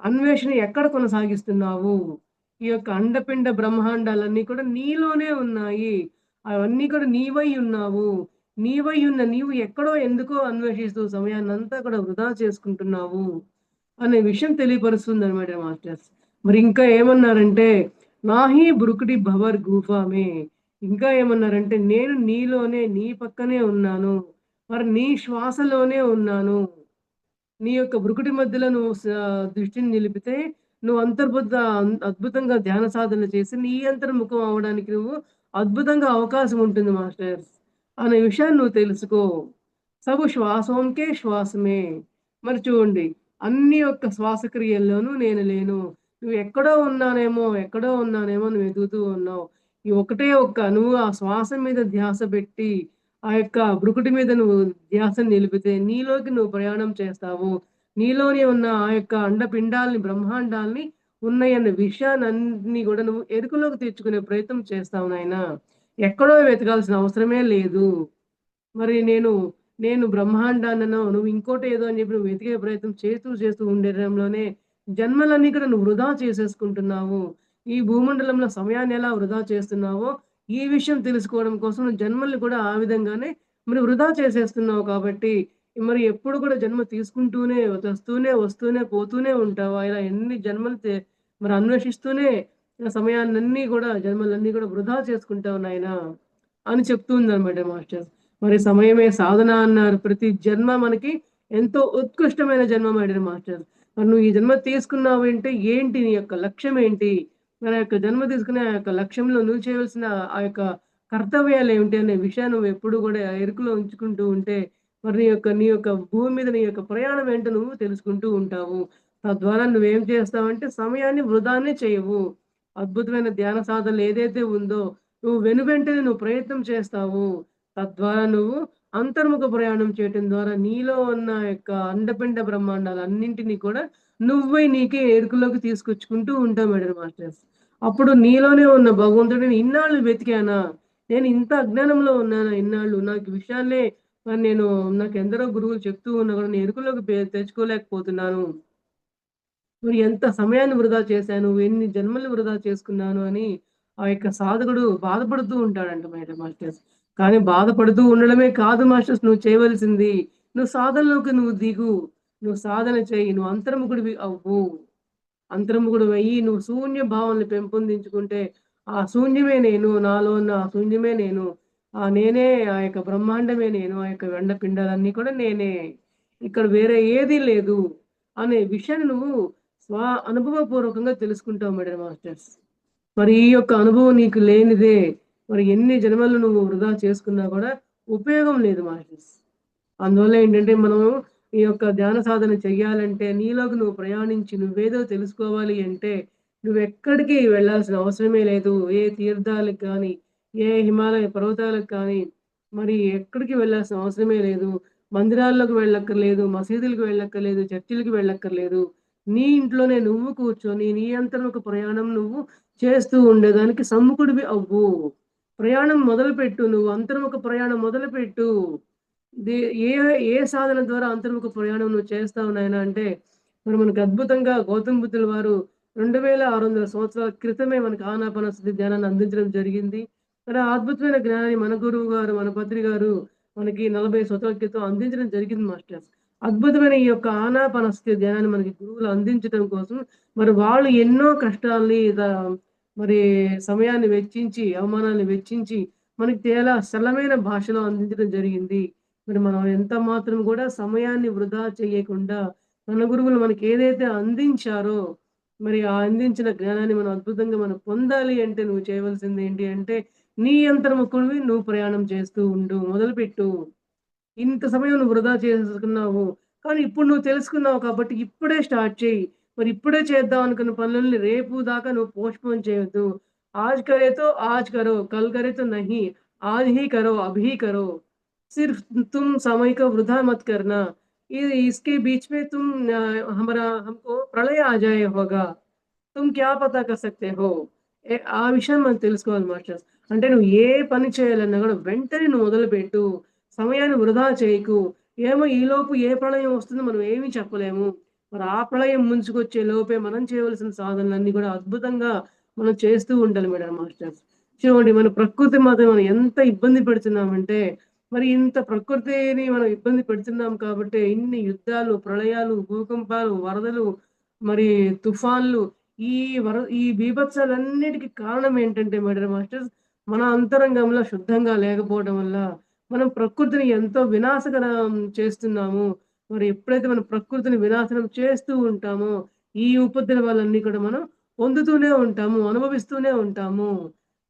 అన్వేషణ ఎక్కడ కొనసాగిస్తున్నావు? ఈ యొక్క అండపిండ బ్రహ్మాండాలన్నీ కూడా నీలోనే ఉన్నాయి. అవన్నీ కూడా నీవై ఉన్నావు. నీవై ఉన్న నీవు ఎక్కడో ఎందుకో అన్వేషిస్తూ సమయాన్నంతా కూడా వృధా చేసుకుంటున్నావు అనే విషయం తెలియపరుస్తుందనమాట మాస్టర్స్. మరి ఇంకా ఏమన్నారంటే, నాహీ బురుకుటి భవర్ గూఫామే. ఇంకా ఏమన్నారంటే, నేను నీలోనే నీ పక్కనే ఉన్నాను. మరి నీ శ్వాసలోనే ఉన్నాను. నీ యొక్క భృకుటి మధ్యలో నువ్వు దృష్టిని నిలిపితే, నువ్వు అద్భుతంగా ధ్యాన సాధన చేసి, నీ అంతర్ముఖం అవ్వడానికి నువ్వు అద్భుతంగా అవకాశం ఉంటుంది మాస్టర్స్ అనే విషయాన్ని నువ్వు తెలుసుకో. సబు శ్వాసోంకే శ్వాసమే. మరి చూడండి, అన్ని యొక్క శ్వాసక్రియల్లోనూ నేను లేను. నువ్వు ఎక్కడో ఉన్నానేమో నువ్వు వెతుకుతూ ఉన్నావు. ఈ ఒకటే నువ్వు ఆ శ్వాస మీద ధ్యాస పెట్టి ఆ యొక్క భృకుటి మీద నువ్వు ధ్యాసను నిలిపితే నీలోకి నువ్వు ప్రయాణం చేస్తావు. నీలోనే ఉన్న ఆ యొక్క అండపిండాల్ని, బ్రహ్మాండాల్ని ఉన్నాయన్న విషయాలన్నీ గూడా నువ్వు ఎరుకలోకి తెచ్చుకునే ప్రయత్నం చేస్తావు నాయనా. ఎక్కడో వెతకాల్సిన అవసరమే లేదు. మరి నేను నేను బ్రహ్మాండాన్ననో, నువ్వు ఇంకోటి ఏదో అని చెప్పి నువ్వు వెతికే ప్రయత్నం చేస్తూ ఉండడంలోనే జన్మలన్నీ కూడా నువ్వు వృధా చేసేసుకుంటున్నావు. ఈ భూమండలంలో సమయాన్ని ఎలా వృధా చేస్తున్నావో, ఈ విషయం తెలుసుకోవడం కోసం నువ్వు జన్మల్ని కూడా ఆ విధంగానే మరి వృధా చేసేస్తున్నావు కాబట్టి, మరి ఎప్పుడు కూడా జన్మ తీసుకుంటూనే, వస్తూనే, పోతూనే ఉంటావా? ఇలా ఎన్ని జన్మలు మరి అన్వేషిస్తూనే సమయాన్నన్నీ కూడా జన్మలన్నీ కూడా వృధా చేసుకుంటావు నాయనా అని చెప్తూ ఉందన్నమాట మాస్టర్. మరి సమయమే సాధన అన్నారు. ప్రతి జన్మ మనకి ఎంతో ఉత్కృష్టమైన జన్మ మేడిన మాస్టర్. మరి నువ్వు ఈ జన్మ తీసుకున్నావంటే ఏంటి? నీ యొక్క లక్ష్యం ఏంటి? మన యొక్క జన్మ తీసుకునే ఆ యొక్క లక్ష్యంలో నువ్వు చేయవలసిన ఆ యొక్క కర్తవ్యాలేమిటి అనే విషయాన్ని నువ్వెప్పుడు కూడా ఎరుకలో ఉంచుకుంటూ ఉంటే, మరి నీ యొక్క భూమి మీద నీ యొక్క ప్రయాణం ఏంటో నువ్వు తెలుసుకుంటూ ఉంటావు. తద్వారా నువ్వేం చేస్తావంటే సమయాన్ని వృధానే చేయవు. అద్భుతమైన ధ్యాన సాధనలు ఏదైతే ఉందో, నువ్వు వెనువెంటనే నువ్వు ప్రయత్నం చేస్తావు. తద్వారా నువ్వు అంతర్ముఖ ప్రయాణం చేయటం ద్వారా నీలో ఉన్న యొక్క అండపిండ బ్రహ్మాండాలన్నింటినీ కూడా నువ్వే నీకే ఎరుకలోకి తీసుకొచ్చుకుంటూ ఉంటావు మేడం మాస్టర్స్. అప్పుడు నీలోనే ఉన్న భగవంతుడిని ఇన్నాళ్ళు వెతికానా? నేను ఇంత అజ్ఞానంలో ఉన్నానా ఇన్నాళ్ళు? నాకు ఈ విషయాన్నే మరి నాకెందరో గురువులు చెప్తూ ఉన్నా కూడా నేను ఎరుకలోకి తెచ్చుకోలేకపోతున్నాను. మరి ఎంత సమయాన్ని వృధా చేశాను, ఎన్ని జన్మలు వృధా చేసుకున్నాను అని ఆ యొక్క సాధకుడు బాధపడుతూ ఉంటాడంట మేడం మాస్టర్స్. కానీ బాధపడుతూ ఉండడమే కాదు మాస్టర్స్ నువ్వు చేయవలసింది. నువ్వు సాధనలోకి నువ్వు దిగు. నువ్వు సాధన చెయ్యి. నువ్వు అంతర్ముఖుడివి అవ్వు. అంతర్ముఖుడివయ్యి నువ్వు శూన్య భావనలు పెంపొందించుకుంటే, ఆ శూన్యమే నేను, నాలో ఉన్న ఆ శూన్యమే నేను. నేనే ఆ యొక్క బ్రహ్మాండమే నేను. ఆ యొక్క అండపిండాలన్నీ కూడా నేనే. ఇక్కడ వేరే ఏదీ లేదు అనే విషయాన్ని నువ్వు స్వ అనుభవపూర్వకంగా తెలుసుకుంటావు మేడం మాస్టర్స్. మరి ఈ యొక్క అనుభవం నీకు లేనిదే మరి ఎన్ని జన్మలు నువ్వు వృధా చేసుకున్నా కూడా ఉపయోగం లేదు మాస్టర్స్. అందువల్ల ఏంటంటే మనము ఈ యొక్క ధ్యాన సాధన చెయ్యాలంటే నీలోకి నువ్వు ప్రయాణించి నువ్వేదో తెలుసుకోవాలి అంటే నువ్వెక్కడికి వెళ్ళాల్సిన అవసరమే లేదు. ఏ తీర్థాలకు కానీ, ఏ హిమాలయ పర్వతాలకు కానీ మరి ఎక్కడికి వెళ్ళాల్సిన అవసరమే లేదు. మందిరాల్లోకి వెళ్ళక్కర్లేదు, మసీదులకు వెళ్ళక్కర్లేదు, చర్చిలకి వెళ్ళక్కర్లేదు. నీ ఇంట్లోనే నువ్వు కూర్చొని నీ అంతర్ముఖ ప్రయాణం నువ్వు చేస్తూ ఉండేదానికి సమ్ముఖుడివి అవ్వు. ప్రయాణం మొదలుపెట్టు. నువ్వు అంతర్ముఖ ప్రయాణం మొదలుపెట్టు. ది ఏ ఏ సాధన ద్వారా అంతర్ముఖ ప్రయాణం నువ్వు చేస్తావు నాయనా అంటే, మరి మనకు అద్భుతంగా గౌతమ బుద్ధుల వారు 2600 సంవత్సరాల క్రితమే మనకు ఆనాపానసతి ధ్యానాన్ని అందించడం జరిగింది. మరి ఆ అద్భుతమైన జ్ఞానాన్ని మన గురువు గారు, మన పత్రి గారు మనకి 40 సంవత్సరాల క్రితం అందించడం జరిగింది మాస్టర్స్. అద్భుతమైన ఈ యొక్క ఆనాపానసతి ధ్యానాన్ని మనకి గురువులు అందించడం కోసం మరి వాళ్ళు ఎన్నో కష్టాల్ని మరి సమయాన్ని వెచ్చించి, అవమానాన్ని వెచ్చించి మనకి చాలా సరళమైన భాషలో అందించడం జరిగింది. మరి మనం ఎంత మాత్రం కూడా సమయాన్ని వృధా చేయకుండా మన గురువులు మనకి ఏదైతే అందించారో మరి ఆ అందించిన జ్ఞానాన్ని మనం అద్భుతంగా మనం పొందాలి అంటే నువ్వు చేయవలసింది ఏంటి అంటే నీ అంతర్ముఖుడివి నువ్వు ప్రయాణం చేస్తూ ఉండు. మొదలుపెట్టు. ఇంత సమయం నువ్వు వృధా చేసుకున్నావు. కానీ ఇప్పుడు నువ్వు తెలుసుకున్నావు కాబట్టి ఇప్పుడే స్టార్ట్ చెయ్యి. మరి ఇప్పుడే చేద్దాం అనుకున్న పనులని రేపు దాకా నువ్వు పోస్ట్‌పోన్ చేయొద్దు. आज करे तो आज करो, कल करे तो नहीं. आज ही करो, अभी करो. सिर्फ तुम समय को वृथा मत करना. इसके बीच में हमको प्रलय आ जाए होगा. तुम क्या पता कर सकते हो. ఆ విషయం మనం తెలుసుకోవాలి మాస్టర్స్. అంటే నువ్వు ఏ పని చేయాలన్నా గూడా వెంటనే నువ్వు మొదలుపెట్టు. సమయాన్ని వృధా చేయకు. ఏమో ఈలోపు ఏ ప్రళయం వస్తుందో మనం ఏమి చెప్పలేము. మరి ఆ ప్రళయం ముంచుకొచ్చే లోపే మనం చేయవలసిన సాధనలన్నీ గూడా అద్భుతంగా మనం చేస్తూ ఉండాలి మేడం మాస్టర్స్. చూడండి మన ప్రకృతి మాత్రం మనం ఎంత ఇబ్బంది పెడుతున్నామంటే, మరి ఇంత ప్రకృతిని మనం ఇబ్బంది పెడుతున్నాం కాబట్టే ఇన్ని యుద్ధాలు, ప్రళయాలు, భూకంపాలు, వరదలు, మరి తుఫాన్లు ఈ బీభత్సాలన్నిటికి కారణం ఏంటంటే మేడం మాస్టర్స్ మన అంతరంగంలో శుద్ధంగా లేకపోవడం వల్ల మనం ప్రకృతిని ఎంతో వినాశకరం చేస్తున్నాము. మరి ఎప్పుడైతే మనం ప్రకృతిని వినాశనం చేస్తూ ఉంటామో, ఈ ఉపద్రవాలన్నీ కూడా మనం పొందుతూనే ఉంటాము, అనుభవిస్తూనే ఉంటాము.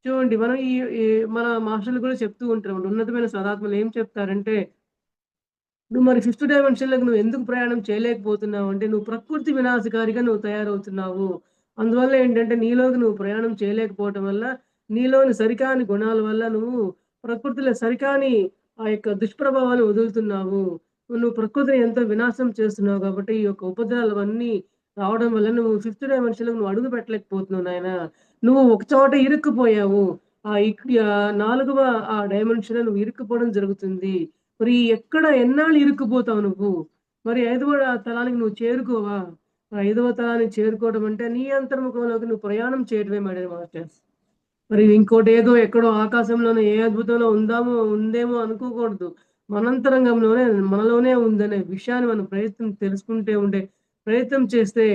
చూడండి మనం ఈ ఈ మన మాస్టర్‌లు కూడా చెప్తూ ఉంటారు. ఉన్నతమైన సదాత్మలు ఏం చెప్తారంటే నువ్వు మరి ఫిఫ్త్ డైమెన్షన్‌లోకి నువ్వెందుకు ప్రయాణం చేయలేకపోతున్నావు అంటే, నువ్వు ప్రకృతి వినాశకారిగా నువ్వు తయారవుతున్నావు. అందువల్ల ఏంటంటే, నీలోకి నువ్వు ప్రయాణం చేయలేకపోవటం వల్ల, నీలోని సరికాని గుణాల వల్ల నువ్వు ప్రకృతిలో సరికాని ఆ యొక్క దుష్ప్రభావాలు వదులుతున్నావు. నువ్వు ప్రకృతిని ఎంతో వినాశనం చేస్తున్నావు కాబట్టి, ఈ యొక్క ఉపద్రవాలవన్నీ రావడం వల్ల నువ్వు ఫిఫ్త్ డైమెన్షన్‌లోకి నువ్వు అడుగు పెట్టలేకపోతున్నావు నాయనా. నువ్వు ఒక చోట ఇరుక్కుపోయావు. నాలుగవ డైమెన్షన్‌లో నువ్వు ఇరుక్కుపోవడం జరుగుతుంది. మరి ఎక్కడ ఎన్నాళ్ళు ఇరుక్కుపోతావు నువ్వు? మరి 5వ తలానికి నువ్వు చేరుకోవా? ఆ 5వ తలానికి చేరుకోవడం అంటే నీ అంతర్ముఖంలోకి నువ్వు ప్రయాణం చేయడమే మేడం మాస్టర్స్. మరి ఇంకోటేదో ఎక్కడో ఆకాశంలోనో ఏ అద్భుతంలో ఉందేమో అనుకోకూడదు. మనంతరంగంలోనే మనలోనే ఉందనే విషయాన్ని మనం తెలుసుకుంటే ఉండే ప్రయత్నం చేస్తే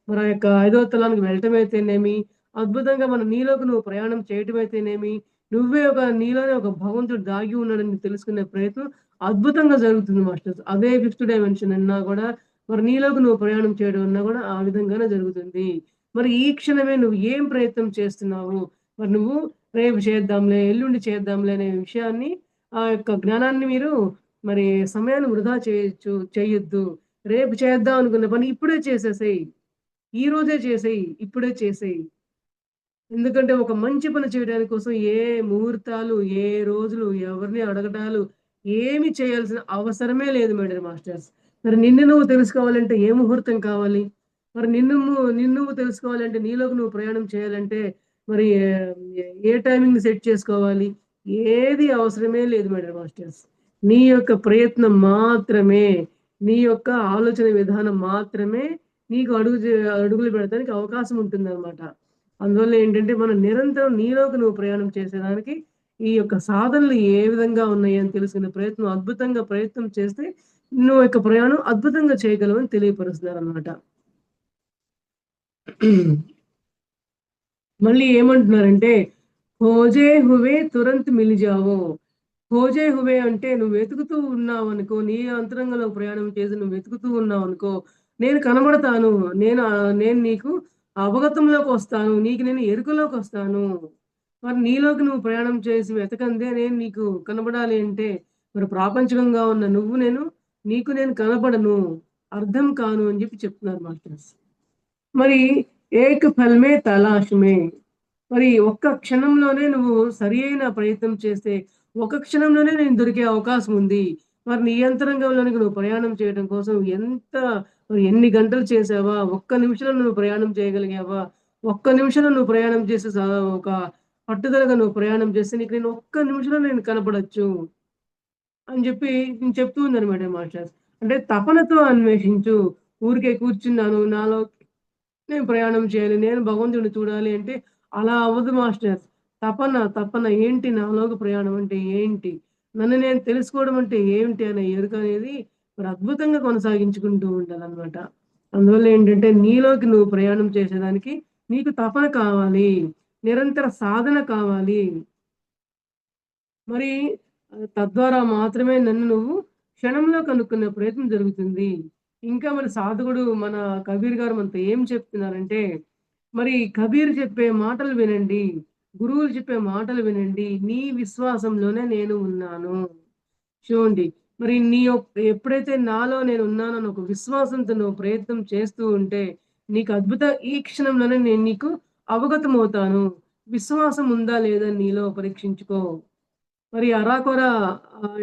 మన యొక్క 5వ తలానికి వెళ్ళటమైతేనేమి, అద్భుతంగా నీలోకి నువ్వు ప్రయాణం చేయటమైతేనేమి, నీలోనే ఒక భగవంతుడు దాగి ఉన్నాడని తెలుసుకునే ప్రయత్నం అద్భుతంగా జరుగుతుంది మాస్టర్స్. అదే ఫిఫ్త్ డైమెన్షన్ అన్నా గూడా మరి నీలోకి నువ్వు ప్రయాణం చేయడం అన్నా గూడా ఆ విధంగానే జరుగుతుంది. మరి ఈ క్షణమే నువ్వు ఏం ప్రయత్నం చేస్తున్నావు? మరి నువ్వు రేపు చేద్దాంలే, ఎల్లుండి చేద్దాంలే అనే విషయాన్ని ఆ యొక్క జ్ఞానాన్ని మీరు మరి సమయాన్ని వృధా చేయొద్దు. రేపు చేద్దాం అనుకున్న పని ఇప్పుడే చేసేసేయి. ఈ రోజే చేసేయి. ఇప్పుడే చేసేయి. ఎందుకంటే ఒక మంచి పని చేయడానికి కోసం ఏ ముహూర్తాలు, ఏ రోజులు, ఎవరిని అడగటాలు ఏమి చేయాల్సిన అవసరమే లేదు మేడం మాస్టర్స్. మరి నిన్ను నువ్వు తెలుసుకోవాలంటే ఏ ముహూర్తం కావాలి? మరి నిన్ను నువ్వు తెలుసుకోవాలంటే నీలోకి నువ్వు ప్రయాణం చేయాలంటే మరి ఏ టైమింగ్ సెట్ చేసుకోవాలి? ఏది అవసరమే లేదు మేడం మాస్టర్స్. నీ యొక్క ప్రయత్నం మాత్రమే, నీ యొక్క ఆలోచన విధానం మాత్రమే నీకు అడుగులు పెడతానికి అవకాశం ఉంటుందన్నమాట. అందువల్ల ఏంటంటే, మనం నిరంతరం నీలోకి నువ్వు ప్రయాణం చేసేదానికి ఈ యొక్క సాధనలు ఏ విధంగా ఉన్నాయి అని తెలుసుకునే అద్భుతంగా ప్రయత్నం చేస్తే, నువ్వు యొక్క ప్రయాణం అద్భుతంగా చేయగలవని తెలియపరుస్తున్నారనమాట. మళ్ళీ ఏమంటున్నారంటే, "ఖోజే హువే తురంత్ మిల్ జావో." ఖోజే హువే అంటే నువ్వు వెతుకుతూ ఉన్నావనుకో, నీ అంతరంగంలో ప్రయాణం చేసి నువ్వు వెతుకుతూ ఉన్నావనుకో, నేను కనబడతాను. నేను నీకు అవగతంలోకొస్తాను. నీకు నేను ఎరుకలోకొస్తాను. మరి నీలోకి నువ్వు ప్రయాణం చేసి వెతకందే నేను నీకు కనబడాలి అంటే, మరి ప్రాపంచికంగా ఉన్న నీకు నేను కనపడను. అర్థం కాను అని చెప్తున్నారు మాస్టర్స్. మరి ఏక్ ఫల్ మే తలాష్ మే. మరి ఒక్క క్షణంలోనే నువ్వు సరియైన ప్రయత్నం చేస్తే, ఒక క్షణంలోనే నేను దొరికే అవకాశం ఉంది. మరి నీ అంతరంగంలోనికి నువ్వు ప్రయాణం చేయడం కోసం ఎన్ని గంటలు చేశావా? ఒక్క నిమిషంలో నువ్వు ప్రయాణం చేయగలిగావా? ఒక్క నిమిషంలో నువ్వు ప్రయాణం చేసి ఒక పట్టుదలగా నువ్వు ప్రయాణం చేస్తే నీకు నేను ఒక్క నిమిషంలో నేను కనపడొచ్చు అని నేను చెప్తూ ఉందనమాట మాస్టర్స్. అంటే తపనతో అన్వేషించు. ఊరికే కూర్చున్నాను. నాలో నేను ప్రయాణం చేయాలి. నేను భగవంతుడిని చూడాలి అంటే అలా అవ్వదు మాస్టర్స్. తపన ఏంటి నాలోకి ప్రయాణం అంటే ఏంటి? నన్ను నేను తెలుసుకోవడం అంటే ఏమిటి అనే ఎరుక అనేది మరి అద్భుతంగా కొనసాగించుకుంటూ ఉండాలనమాట. అందువల్ల ఏంటంటే నీలోకి నువ్వు ప్రయాణం చేసేదానికి నీకు తపన కావాలి. నిరంతర సాధన కావాలి. మరి తద్వారా మాత్రమే నన్ను నువ్వు క్షణంలో కనుక్కునే ప్రయత్నం జరుగుతుంది. ఇంకా మరి సాధకుడు మన కబీర్ గారు మనతో ఏం చెప్తున్నారంటే, మరి కబీర్ చెప్పే మాటలు వినండి. గురువులు చెప్పే మాటలు వినండి. నీ విశ్వాసంలోనే నేను ఉన్నాను. చూడండి. మరి ఎప్పుడైతే నాలో నేనున్నానని ఒక విశ్వాసంతో నువ్వు ప్రయత్నం చేస్తూ ఉంటే, ఈ క్షణంలోనే నేను నీకు అవగతమవుతాను. విశ్వాసం ఉందా లేదా నీలో పరీక్షించుకో. మరి అరాకొర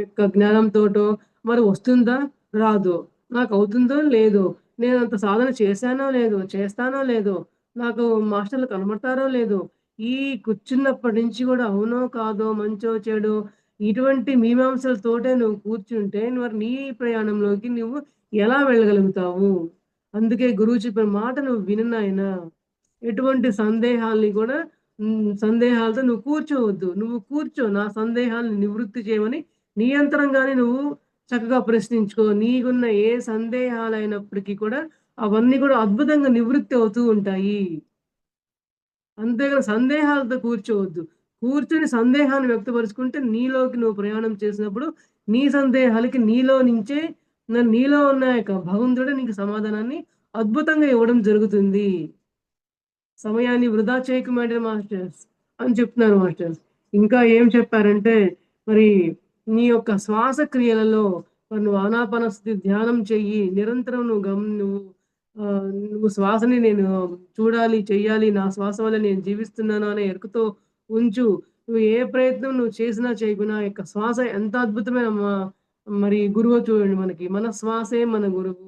యొక్క జ్ఞానంతోటో మరి వస్తుందా? రాదో. నాకవుతుందో లేదో. నేనంత సాధన చేశానో లేదో, చేస్తానో లేదో, నాకు మాస్టర్‌లు కనబడతారో లేదో, ఈ కూర్చున్నప్పటి నుంచి గూడా అవునో, కాదో, మంచో, చెడో ఇటువంటి మీమాంసలతోటే నువ్వు కూర్చుంటే మరి నీ ప్రయాణంలోకి నువ్వు ఎలా వెళ్ళగలుగుతావు? అందుకే గురువు చెప్పిన మాట నువ్వు విను నాయనా. ఎటువంటి సందేహాల్ని కూడా సందేహాలతో నువ్వు కూర్చోవద్దు. నువ్వు కూర్చో నా సందేహాలను నివృత్తి చేయమని నీ అంతరంగానే నువ్వు చక్కగా ప్రశ్నించుకో. నీకున్న ఏ సందేహాలైనప్పటికీ కూడా అవన్నీ కూడా అద్భుతంగా నివృత్తి అవుతూ ఉంటాయి. అంతేగాని సందేహాలతో కూర్చోవద్దు. కూర్చొని సందేహాన్ని వ్యక్తపరుచుకుంటే నీలోకి నువ్వు ప్రయాణం చేసినప్పుడు నీ సందేహాలకి నీలో ఉన్న యొక్క భగవంతుడే నీకు సమాధానాన్ని అద్భుతంగా ఇవ్వడం జరుగుతుంది. సమయాన్ని వృధా చేయకు మేడం మాస్టర్స్ అని చెప్తున్నారు మాస్టర్స్. ఇంకా ఏం చెప్పారంటే, మరి నీ యొక్క శ్వాసక్రియలలో మరి నువ్వు ఆనాపానసతి ధ్యానం చెయ్యి. నిరంతరం నువ్వు శ్వాసని నేను చూడాలి, చెయ్యాలి. నా శ్వాస వల్ల నేను జీవిస్తున్నాను అనే ఎరుకతో ఉంచు. నువ్వు ఏ ప్రయత్నం నువ్వు చేసినా చేయకున్నా యొక్క శ్వాస ఎంత అద్భుతమైన మరి గురువో చూడండి మనకి. మన శ్వాసే మన గురువు.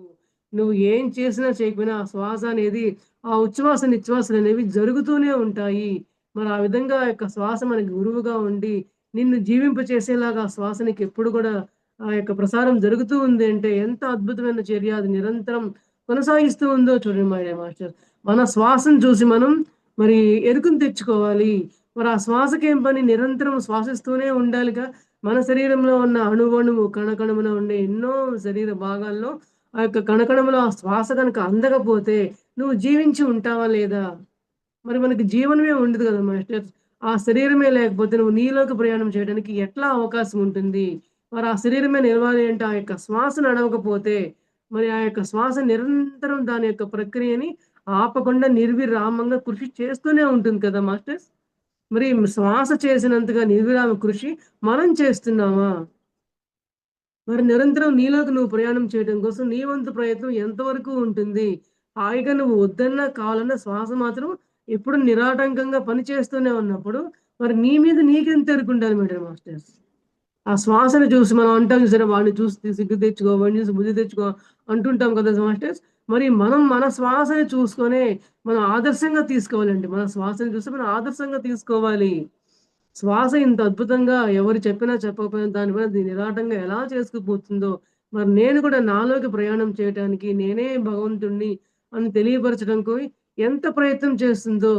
నువ్వు ఏం చేసినా చేయకపోయినా ఆ శ్వాస అనేది ఆ ఉచ్ఛ్వాస, నిశ్వాసలనేవి జరుగుతూనే ఉంటాయి. మరి ఆ విధంగా యొక్క శ్వాస మనకి గురువుగా ఉండి, నిన్ను జీవింపచేసేలాగా ఆ శ్వాస నీకెప్పుడు కూడా ఆ యొక్క ప్రసారం జరుగుతూ ఉంది అంటే ఎంత అద్భుతమైన చర్య అది నిరంతరం కొనసాగిస్తూ ఉందో చూడండి మై డియర్ మాస్టర్స్. మన శ్వాసను చూసి మనం మరి ఎరుకుని తెచ్చుకోవాలి. మరి ఆ శ్వాసకేం పని నిరంతరం శ్వాసిస్తూనే ఉండాలిగా. మన శరీరంలో ఉన్న అణువణువు, కణకణమున ఉండే ఎన్నో శరీర భాగాల్లో ఆ యొక్క కణకణములో ఆ శ్వాస గనక అందకపోతే నువ్వు జీవించి ఉంటావా లేదా? మరి మనకి జీవనమే ఉండదు కదా మాస్టర్స్. ఆ శరీరమే లేకపోతే నువ్వు నీలోకి ప్రయాణం చేయడానికి ఎట్లా అవకాశం ఉంటుంది? మరి ఆ శరీరమే నిలవాలి అంటే ఆ యొక్క శ్వాస నడవకపోతే, మరి ఆ యొక్క శ్వాస నిరంతరం దాని యొక్క ప్రక్రియని ఆపకుండా నిర్విరామంగా కృషి చేస్తూనే ఉంటుంది కదా మాస్టర్స్. మరి శ్వాస చేసినంతగా నిర్విరామ కృషి మనం చేస్తున్నామా? మరి నిరంతరం నీలోకి నువ్వు ప్రయాణం చేయడం కోసం నీ వంతు ప్రయత్నం ఎంతవరకు ఉంటుంది? హాయిగా నువ్వు వద్దన్నా, కావాలన్నా శ్వాస మాత్రం ఎప్పుడు నిరాటంకంగా పని చేస్తూనే ఉన్నప్పుడు, మరి నీ మీద నీకెంత ఎరుకుండాలి మేడం మాస్టర్స్. ఆ శ్వాసను చూసి మనం అంటాం చూసారా, వాడిని చూసి సిగ్గు తెచ్చుకో, వాడిని చూసి బుద్ధి తెచ్చుకో అంటుంటాం కదా మాస్టర్స్. మరి మనం మన శ్వాసని చూసుకొనే మనం ఆదర్శంగా తీసుకోవాలండి. మన శ్వాసని చూసి మనం ఆదర్శంగా తీసుకోవాలి. శ్వాస ఇంత అద్భుతంగా ఎవరు చెప్పినా చెప్పకపోయినా దాని మీద నిరాటంగా ఎలా చేసుకుపోతుందో, మరి నేను కూడా నాలోకి ప్రయాణం చేయటానికి నేనే భగవంతుడిని అని తెలియపరచడంకి ఎంత ప్రయత్నం చేస్తుందో,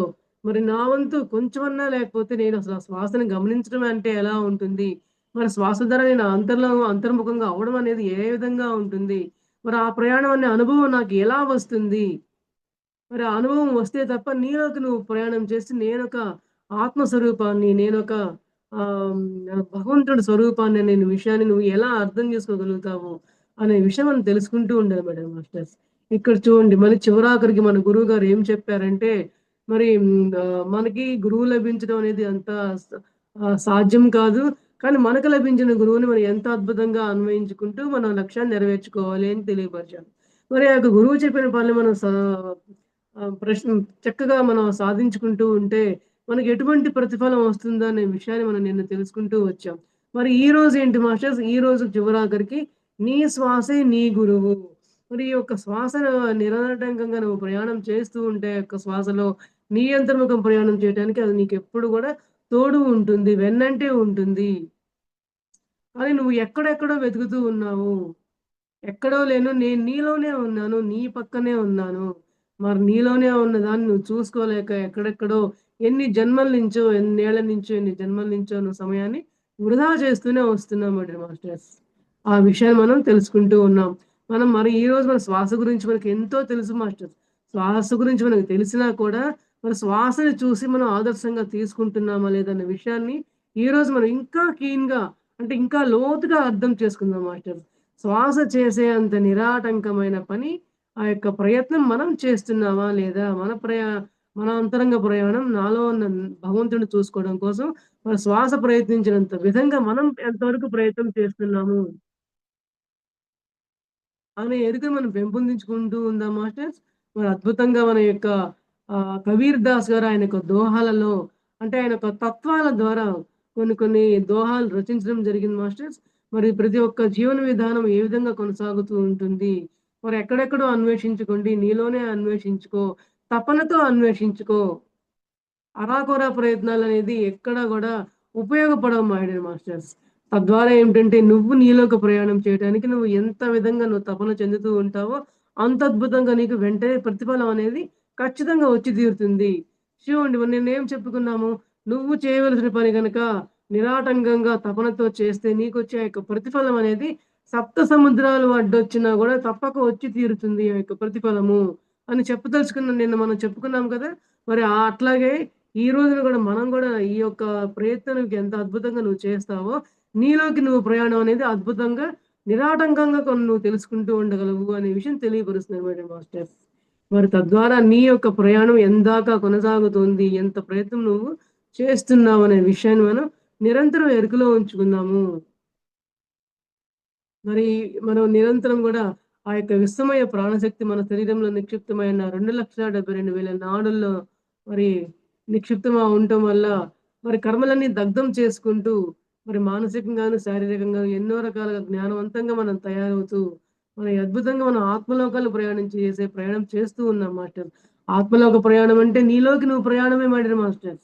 మరి నా వంతు కొంచెమన్నా లేకపోతే నేను అసలు ఆ శ్వాసని గమనించడం అంటే ఎలా ఉంటుంది? మరి శ్వాస ద్వారా నేను అంతర్ముఖంగా అవ్వడం అనేది ఏ విధంగా ఉంటుంది? మరి ఆ ప్రయాణం అనే అనుభవం నాకు ఎలా వస్తుంది? మరి ఆ అనుభవం వస్తే తప్ప నీలోకి నువ్వు ప్రయాణం చేసి నేనొక ఆత్మ స్వరూపాన్ని, నేనొక భగవంతుడి స్వరూపాన్ని అనే విషయాన్ని నువ్వు ఎలా అర్థం చేసుకోగలుగుతావు అనే విషయం మనం తెలుసుకుంటూ ఉండాలి మేడం మాస్టర్స్. ఇక్కడ చూడండి మరి చివరాఖరికి మన గురువుగారు ఏం చెప్పారంటే, మరి మనకి గురువు లభించడం అనేది అంత సాధ్యం కాదు. కానీ మనకు లభించిన గురువుని మనం ఎంత అద్భుతంగా అన్వయించుకుంటూ మన లక్ష్యాన్ని నెరవేర్చుకోవాలి అని తెలియపరిచారు. మరి ఆ యొక్క గురువు చెప్పిన పనులు మనం ప్రశ్న చక్కగా మనం సాధించుకుంటూ ఉంటే, మనకి ఎటువంటి ప్రతిఫలం వస్తుందనే విషయాన్ని మనం నిన్న తెలుసుకుంటూ వచ్చాం. మరి ఈరోజు ఏంటి మాస్టర్స్, ఈరోజు చివరాఖరికి నీ శ్వాసే నీ గురువు. మరి ఈ యొక్క శ్వాసను నిరాటంకంగా నువ్వు ప్రయాణం చేస్తూ ఉంటే, యొక్క శ్వాసలో నీ అంతర్ముఖం ప్రయాణం చేయడానికి అది నీకెప్పుడు గూడా తోడు ఉంటుంది, వెన్నంటే ఉంటుంది. కానీ నువ్వు ఎక్కడెక్కడో వెతుకుతూ ఉన్నావు. ఎక్కడో లేను. నేను నీలోనే ఉన్నాను. నీ పక్కనే ఉన్నాను. మరి నీలోనే ఉన్నదాన్ని నువ్వు చూసుకోలేక ఎక్కడెక్కడో ఎన్ని జన్మల నుంచో, ఎన్నేళ్ల నుంచో, ఎన్ని జన్మల నుంచో నువ్వు సమయాన్ని వృధా చేస్తూనే వస్తున్నామండి మాస్టర్స్. ఆ విషయాన్ని మనం తెలుసుకుంటూ ఉన్నాం. మనం మరి ఈరోజు మన శ్వాస గురించి మనకు ఎంతో తెలుసు మాస్టర్స్. శ్వాస గురించి మనకు తెలిసినా కూడా మన శ్వాసని చూసి మనం ఆదర్శంగా తీసుకుంటున్నామా లేదన్న విషయాన్ని ఈరోజు మనం ఇంకా కీన్‌గా అంటే ఇంకా లోతుగా అర్థం చేసుకుందాం మాస్టర్స్. శ్వాస చేసే అంత నిరాటంకమైన పని ఆ యొక్క ప్రయత్నం మనం చేస్తున్నామా లేదా? మన అంతరంగ ప్రయాణం నాలో ఉన్న భగవంతుడిని చూసుకోవడం కోసం మన శ్వాస ప్రయత్నించినంత విధంగా మనం ఎంతవరకు ప్రయత్నం చేస్తున్నాము అనే ఎరుకను మనం పెంపొందించుకుంటూ ఉందాం మాస్టర్స్. మరి అద్భుతంగా మన యొక్క కబీర్ దాస్ గారు ఆయన యొక్క దోహాలలో అంటే ఆయన యొక్క తత్వాల ద్వారా కొన్ని కొన్ని దోహాలు రచించడం జరిగింది మాస్టర్స్. మరి ప్రతి ఒక్క జీవన విధానం ఏ విధంగా కొనసాగుతూ ఉంటుంది. మరి ఎక్కడెక్కడో అన్వేషించుకోండి. నీలోనే అన్వేషించుకో. తపనతో అన్వేషించుకో. అరాకొర ప్రయత్నాలనేది ఎక్కడ గూడా ఉపయోగపడవు మై డియర్ మాస్టర్స్. తద్వారా ఏమిటంటే నువ్వు నీలోకి ప్రయాణం చేయడానికి నువ్వు ఎంత విధంగా నువ్వు తపన చెందుతూ ఉంటావో, అంత అద్భుతంగా నీకు వెంటనే ప్రతిఫలం అనేది ఖచ్చితంగా వచ్చి తీరుతుంది. చూడండి మరి నిన్నేం చెప్పుకున్నాము, నువ్వు చేయవలసిన పని గనక నిరాటంకంగా తపనతో చేస్తే నీకొచ్చే ఆ యొక్క ప్రతిఫలం అనేది సప్త సముద్రాలు అడ్డొచ్చినా గూడా తప్పక వచ్చి తీరుతుంది ఆ యొక్క ప్రతిఫలము అని చెప్పదలుచుకున్నాం. నిన్న మనం చెప్పుకున్నాం కదా! మరి అట్లాగే ఈ రోజున గూడా మనం గూడా ఈ యొక్క ప్రయత్నానికి ఎంత అద్భుతంగా నువ్వు చేస్తావో, నీలోకి నువ్వు ప్రయాణం అనేది అద్భుతంగా, నిరాటంకంగా కొన్ని నువ్వు తెలుసుకుంటూ ఉండగలవు అనే విషయం తెలియపరుస్తున్నారు మేడం మాస్టర్స్. మరి తద్వారా నీ యొక్క ప్రయాణం ఎందాక కొనసాగుతుంది, ఎంత ప్రయత్నం నువ్వు చేస్తున్నావనే విషయాన్ని మనం నిరంతరం ఎరుకలో ఉంచుకుందాము. మరి మనం నిరంతరం గూడా ఆ యొక్క విశ్వమయ ప్రాణశక్తి మన శరీరంలో నిక్షిప్తమైన 2,72,000 నాడుల్లో మరి నిక్షిప్తమై ఉండటం వల్ల మరి కర్మలన్నీ దగ్ధం చేసుకుంటూ మరి మానసికంగాను, శారీరకంగాను ఎన్నో రకాలుగా జ్ఞానవంతంగా మనం తయారవుతూ మరి అద్భుతంగా మనం ఆత్మలోకాలు చేసే ప్రయాణం చేస్తూ ఉన్నాం మాస్టర్. ఆత్మలోక ప్రయాణం అంటే నీలోకి నువ్వు ప్రయాణమే మాస్టర్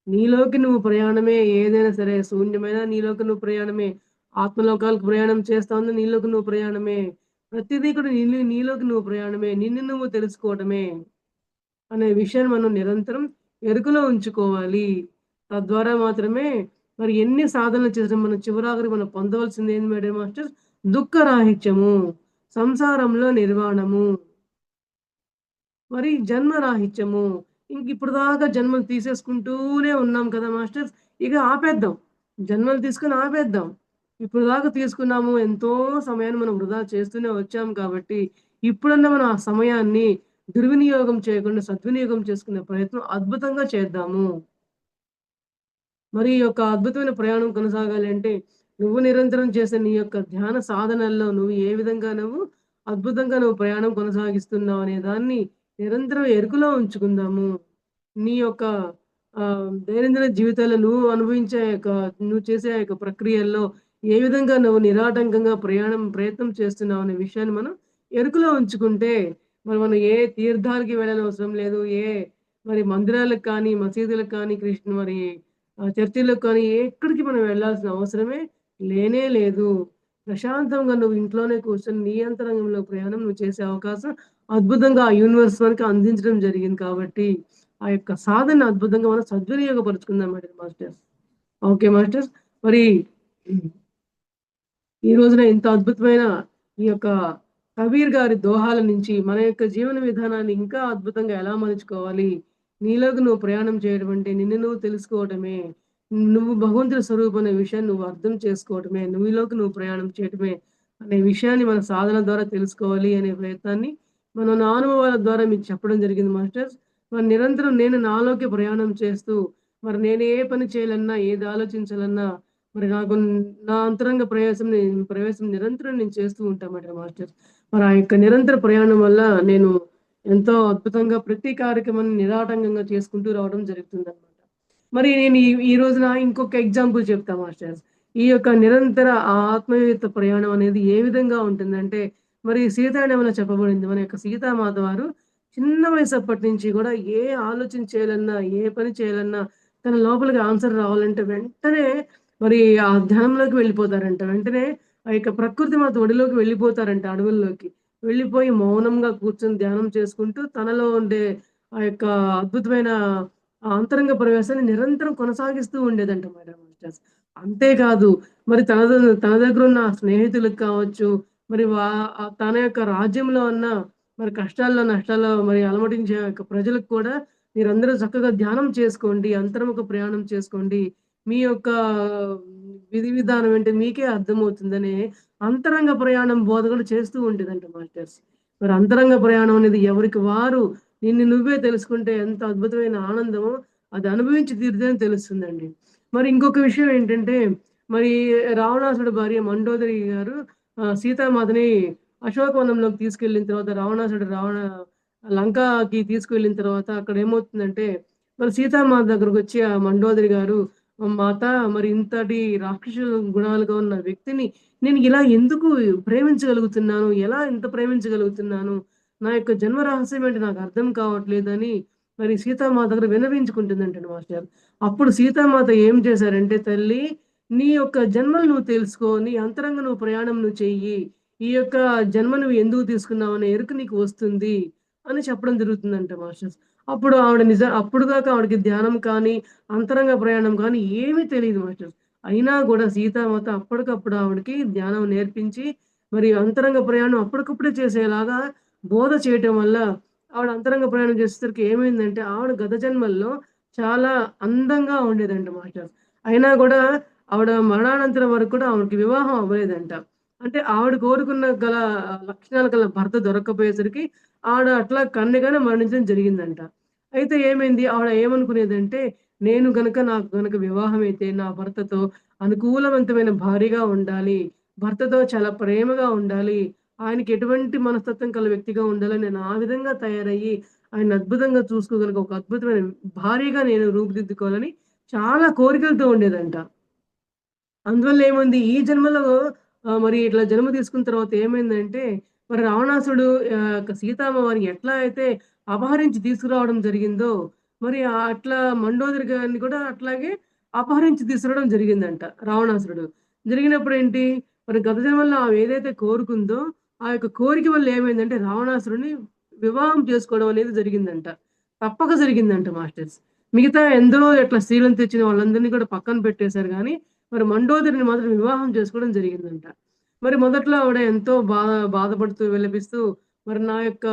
నీలోకి నువ్వు ప్రయాణమే ఏదైనా సరే శూన్యమైన నీలోకి నువ్వు ప్రయాణమే. ఆత్మలోకాలకు ప్రయాణం చేస్తా ఉంది. నీలోకి నువ్వు ప్రయాణమే. ప్రతిదీ కూడా నీలోకి నువ్వు ప్రయాణమే. నిన్ను నువ్వు తెలుసుకోవడమే అనే విషయాన్ని మనం నిరంతరం ఎరుకలో ఉంచుకోవాలి. తద్వారా మాత్రమే మరి ఎన్ని సాధనలు చేసినా మనం చివరాఖరికి మనం పొందవలసింది ఏంది మేడం మాస్టర్? దుఃఖరాహిత్యము, సంసారంలో నిర్వాణము, మరి జన్మరాహిత్యము. ఇప్పుడు దాకా జన్మలు తీసేసుకుంటూనే ఉన్నాం కదా మాస్టర్స్! ఇక ఆపేద్దాం. జన్మలు తీసుకొని ఆపేద్దాం. ఇప్పుడు దాకా తీసుకున్నాము. ఎంతో సమయాన్ని మనం వృధా చేస్తూనే వచ్చాం కాబట్టి, ఇప్పుడన్నా మనం ఆ సమయాన్ని దుర్వినియోగం చేయకుండా సద్వినియోగం చేసుకునే ప్రయత్నం అద్భుతంగా చేద్దాము. మరి ఈ యొక్క అద్భుతమైన ప్రయాణం కొనసాగాలి అంటే, నువ్వు నిరంతరం చేసే నీ యొక్క ధ్యాన సాధనల్లో నువ్వు ఏ విధంగా అద్భుతంగా ప్రయాణం కొనసాగిస్తున్నావు అనే దాన్ని నిరంతరం ఎరుకలో ఉంచుకుందాము. నీ యొక్క దైనందిన జీవితాల్లో నువ్వు చేసే ఆ యొక్క ప్రక్రియల్లో ఏ విధంగా నువ్వు నిరాటంకంగా ప్రయత్నం చేస్తున్నావు అనే విషయాన్ని మనం ఎరుకలో ఉంచుకుంటే, మనం ఏ తీర్థాలకి వెళ్ళనవసరం లేదు. మరి మందిరాలకు కానీ, మసీదులకు కానీ, చర్చిలకు కానీ ఎక్కడికి మనం వెళ్ళాల్సిన అవసరమే లేనే లేదు. ప్రశాంతంగా నువ్వు ఇంట్లోనే కూర్చొని నీ అంతరంగంలో ప్రయాణం నువ్వు చేసే అవకాశం అద్భుతంగా ఆ యూనివర్స్ మనకి అందించడం జరిగింది కాబట్టి, ఆ యొక్క సాధనని అద్భుతంగా మనం సద్వినియోగపరుచుకుందాం మేడం మాస్టర్స్. Okay masters. మరి ఈ రోజున ఇంత అద్భుతమైన ఈ యొక్క కబీర్ గారి దోహాల నుంచి మన యొక్క జీవన విధానాన్ని ఇంకా అద్భుతంగా ఎలా మలుచుకోవాలి, నీలోకి నువ్వు ప్రయాణం చేయడం అంటే నిన్ను నువ్వు తెలుసుకోవడమే, నువ్వు భగవంతుడి స్వరూపం అనే విషయాన్ని నువ్వు అర్థం చేసుకోవడమే, నువ్వులోకి నువ్వు ప్రయాణం చేయడమే అనే విషయాన్ని మన సాధన ద్వారా తెలుసుకోవాలి అనే ప్రయత్నాన్ని మనం నా అనుభవాల ద్వారా మీకు చెప్పడం జరిగింది మాస్టర్స్. మరి నిరంతరం నేను నాలోకి ప్రయాణం చేస్తూ, మరి నేను ఏ పని చేయాలన్నా, ఏది ఆలోచించాలన్నా, మరి నాకు నా అంతరంగ ప్రవేశం నిరంతరం నేను చేస్తూ ఉంటామట మాస్టర్స్. మరి ఆ యొక్క నిరంతర ప్రయాణం వల్ల నేను ఎంతో అద్భుతంగా ప్రతి కార్యక్రమాన్ని నిరాటంకంగా చేసుకుంటూ రావడం జరుగుతుందనమాట. మరి నేను ఈ రోజున ఇంకొక ఎగ్జాంపుల్ చెప్తా మాస్టర్స్. ఈ యొక్క నిరంతర ఆత్మీయత ప్రయాణం అనేది ఏ విధంగా ఉంటుందంటే, మరి సీతాయనములో చెప్పబడింది. మన యొక్క సీతామాత వారు చిన్న వయసు అప్పటి నుంచి కూడా ఏ ఆలోచన చేయాలన్నా, ఏ పని చేయాలన్నా, తన లోపలికి ఆన్సర్ రావాలంటే వెంటనే మరి ఆ ధ్యానంలోకి వెళ్ళిపోతారంట. వెంటనే ఆ యొక్క ప్రకృతి మాత ఒడిలోకి వెళ్ళిపోతారంట అడవుల్లోకి. వెళ్ళిపోయి మౌనంగా కూర్చొని ధ్యానం చేసుకుంటూ తనలో ఉండే ఆ యొక్క అద్భుతమైన ఆ అంతరంగ ప్రవేశాన్ని నిరంతరం కొనసాగిస్తూ ఉండేదంట మేడం మాస్టర్స్. అంతేకాదు మరి తన దగ్గరున్న స్నేహితులకు కావచ్చు, మరి తన యొక్క రాజ్యంలో ఉన్న మరి కష్టాల్లో, నష్టాల్లో మరి అలమటించే యొక్క ప్రజలకు కూడా మీరందరూ చక్కగా ధ్యానం చేసుకోండి. అంతర్ముఖ ప్రయాణం చేసుకోండి. మీ యొక్క విధి విధానం ఏంటి మీకే అర్థమవుతుందని అంతరంగ ప్రయాణం బోధ కూడా చేస్తూ ఉండేదంట మాస్టర్స్. మరి అంతరంగ ప్రయాణం అనేది ఎవరికి వారు నిన్ను నువ్వే తెలుసుకుంటే ఎంత అద్భుతమైన ఆనందమో అది అనుభవించి తీరితేనే తెలుస్తుందండి. మరి ఇంకొక విషయం ఏంటంటే, మరి రావణాసుడి భార్య మండోదరి గారు సీతామాతని అశోకవనంలోకి తీసుకెళ్ళిన తర్వాత లంకకి తీసుకువెళ్ళిన తర్వాత అక్కడ ఏమవుతుందంటే, మరి సీతామాత దగ్గరకొచ్చి ఆ మండోదరి గారు, మాత మరి ఇంతటి రాక్షస గుణాలుగా ఉన్న వ్యక్తిని నేను ఇలా ఎందుకు ప్రేమించగలుగుతున్నాను? ఎలా ఇంత ప్రేమించగలుగుతున్నాను? నా యొక్క జన్మ రహస్యం ఏంటి నాకు అర్థం కావట్లేదని మరి సీతామాత దగ్గర విన్నవించుకుంటుందంటండి మాస్టర్. అప్పుడు సీతామాత ఏం చేశారంటే, తల్లి నీ యొక్క జన్మలు నువ్వు తెలుసుకో. నీ అంతరంగ నువ్వు ప్రయాణం నువ్వు చెయ్యి. ఈ యొక్క జన్మ నువ్వు ఎందుకు తీసుకున్నావు అనే ఎరుక నీకు వస్తుంది అని చెప్పడం జరుగుతుందంట మాస్టర్స్. అప్పుడు దాకా ఆవిడకి ధ్యానం కానీ, అంతరంగ ప్రయాణం కానీ ఏమీ తెలీదు మాస్టర్స్. అయినా గూడా సీతామాత అప్పటికప్పుడు ఆవిడకి ధ్యానం నేర్పించి, మరి అంతరంగ ప్రయాణం అప్పటికప్పుడే చేసేలాగా బోధ చేయటం వల్ల ఆవిడ అంతరంగ ప్రయాణం చేసేసరికి ఏమైందంటే, ఆవిడ గత జన్మల్లో చాలా అందంగా ఉండేదంట మాస్టర్స్. అయినా గూడా ఆవిడ మరణానంతరం వరకు కూడా ఆవిడకి వివాహం అవ్వలేదంట. అంటే ఆవిడ కోరుకున్న లక్షణాలు గల భర్త దొరక్కపోయేసరికి ఆవిడ అట్లా కన్యగానే మరణించడం జరిగిందంట. అయితే ఏమైంది? ఆవిడ ఏమనుకునేదంటే, నాకు గనక వివాహమైతే నా భర్తతో అనుకూలవంతమైన భార్యగా ఉండాలి. భర్తతో చాలా ప్రేమగా ఉండాలి. ఆయనకి ఎటువంటి మనస్తత్వం కల వ్యక్తిగా ఉండాలని నేను ఆ విధంగా తయారయ్యి, ఆయన్ని అద్భుతంగా చూసుకోగలిగే ఒక అద్భుతమైన భార్యగా నేను రూపుదిద్దుకోవాలని చాలా కోరికలతో ఉండేదంట. అందువల్ల ఏమైంది ఈ జన్మలో మరి ఇట్లా జన్మ తీసుకున్న తర్వాత ఏమైందంటే, మరి రావణాసుడు సీతమ్మవారిని ఎట్లా అయితే అపహరించి తీసుకురావడం జరిగిందో, మరి అట్లా మండోదరి గారిని కూడా అట్లాగే అపహరించి తీసుకురావడం జరిగిందంట రావణాసురుడు. జరిగినప్పుడు ఏంటి, మరి గత జన్మలో ఆమె ఏదైతే కోరుకుందో, ఆ యొక్క కోరిక వల్ల ఏమైందంటే రావణాసురుడిని వివాహం చేసుకోవడం అనేది జరిగిందంట. తప్పక జరిగిందంట మాస్టర్స్. మిగతా ఎందరో ఇట్లా స్త్రీలను తెచ్చిన వాళ్ళందరిని కూడా పక్కన పెట్టేశారు గానీ, మరి మండోదరిని మాత్రం వివాహం చేసుకోవడం జరిగిందంట. మరి మొదట్లో ఆవిడ ఎంతో బాధపడుతూ విలపిస్తూ, మరి నా యొక్క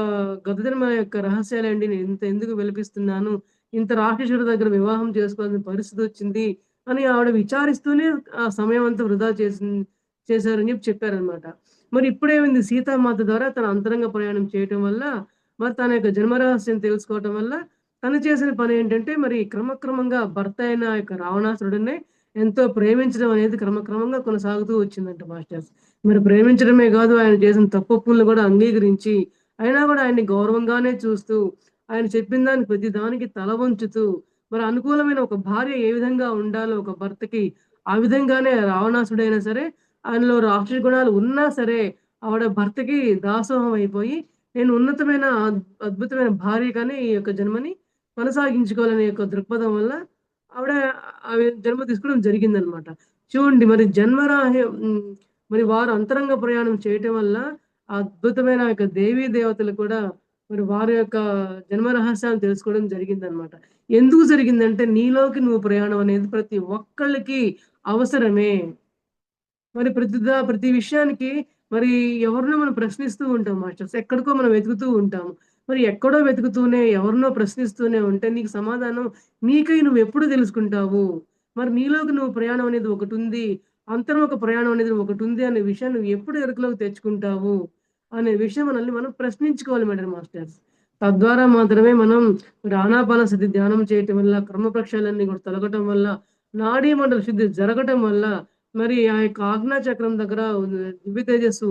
గత జన్మ యొక్క రహస్యాలేంటి, నేను ఎందుకు విలపిస్తున్నాను, ఇంత రాక్షసుడి దగ్గర వివాహం చేసుకోవాల్సిన పరిస్థితొచ్చింది అని ఆవిడ విచారిస్తూనే ఆ సమయం అంతా వృధా చేశారని చెప్పారనమాట. మరి ఇప్పుడేమైంది, సీతామాత ద్వారా తన అంతరంగ ప్రయాణం చేయటం వల్ల, మరి తన యొక్క జన్మ రహస్యం తెలుసుకోవటం వల్ల, తను చేసిన పనేంటంటే మరి క్రమక్రమంగా భర్త అయిన యొక్క రావణాసురుడినే ఎంతో ప్రేమించడం అనేది క్రమక్రమంగా కొనసాగుతూ వచ్చిందంట మాస్టర్స్. మరి ప్రేమించడమే గాదు, ఆయన చేసిన తప్పొప్పులను గూడా అంగీకరించి, అయినా గూడా ఆయన్ని గౌరవంగానే చూస్తూ, ఆయన చెప్పిన దానికి ప్రతి దానికి తల వంచుతూ, మరి అనుకూలమైన ఒక భార్య ఏ విధంగా ఉండాలో ఒక భర్తకి, ఆ విధంగానే రావణాసుడైనా సరే, ఆయనలో రాక్షస గుణాలు ఉన్నా సరే, ఆవిడ భర్తకి దాసోహం అయిపోయి, నేను ఉన్నతమైన అద్భుతమైన భార్యగానే ఈ యొక్క జన్మని కొనసాగించుకోవాలనే యొక్క దృక్పథం వల్ల ఆవిడ జన్మ తీసుకోవడం జరిగిందనమాట. చూడండి మరి మరి వారు అంతరంగ ప్రయాణం చేయటం వల్ల ఆ అద్భుతమైన యొక్క దేవీ దేవతలు కూడా మరి వారి యొక్క జన్మ రహస్యాన్ని తెలుసుకోవడం జరిగిందనమాట. ఎందుకు జరిగిందంటే, నీలోకి నువ్వు ప్రయాణం అనేది ప్రతి ఒక్కళ్ళకి అవసరమే. మరి ప్రతి విషయానికి మరి ఎవరినో మనం ప్రశ్నిస్తూ ఉంటాం మాస్టర్స్. ఎక్కడికో మనం వెతుకుతూ ఉంటాము. మరి ఎక్కడో వెతుకుతూనే, ఎవరినో ప్రశ్నిస్తూనే ఉంటే నీకు సమాధానం నీకై నువ్వెప్పుడు తెలుసుకుంటావు? మరి నీలోకి నువ్వు ప్రయాణం అనేది ఒకటుంది. అంతర్ముఖ ప్రయాణం అనేది ఒకటుంది అనే విషయాన్ని నువ్వు ఎప్పుడు ఎరుకలోకి తెచ్చుకుంటావు? అనే విషయం మనల్ని మనం ప్రశ్నించుకోవాలి మేడం మాస్టర్స్. తద్వారా మాత్రమే మనం మరి ఆనాపానసతి ధ్యానం చేయటం వల్ల, కర్మ ప్రక్షాళనన్నీ కూడా తొలగటం వల్ల, నాడీ మండల శుద్ధి జరగటం వల్ల, మరి ఆ యొక్క ఆజ్ఞా చక్రం దగ్గర దివ్య తేజస్సు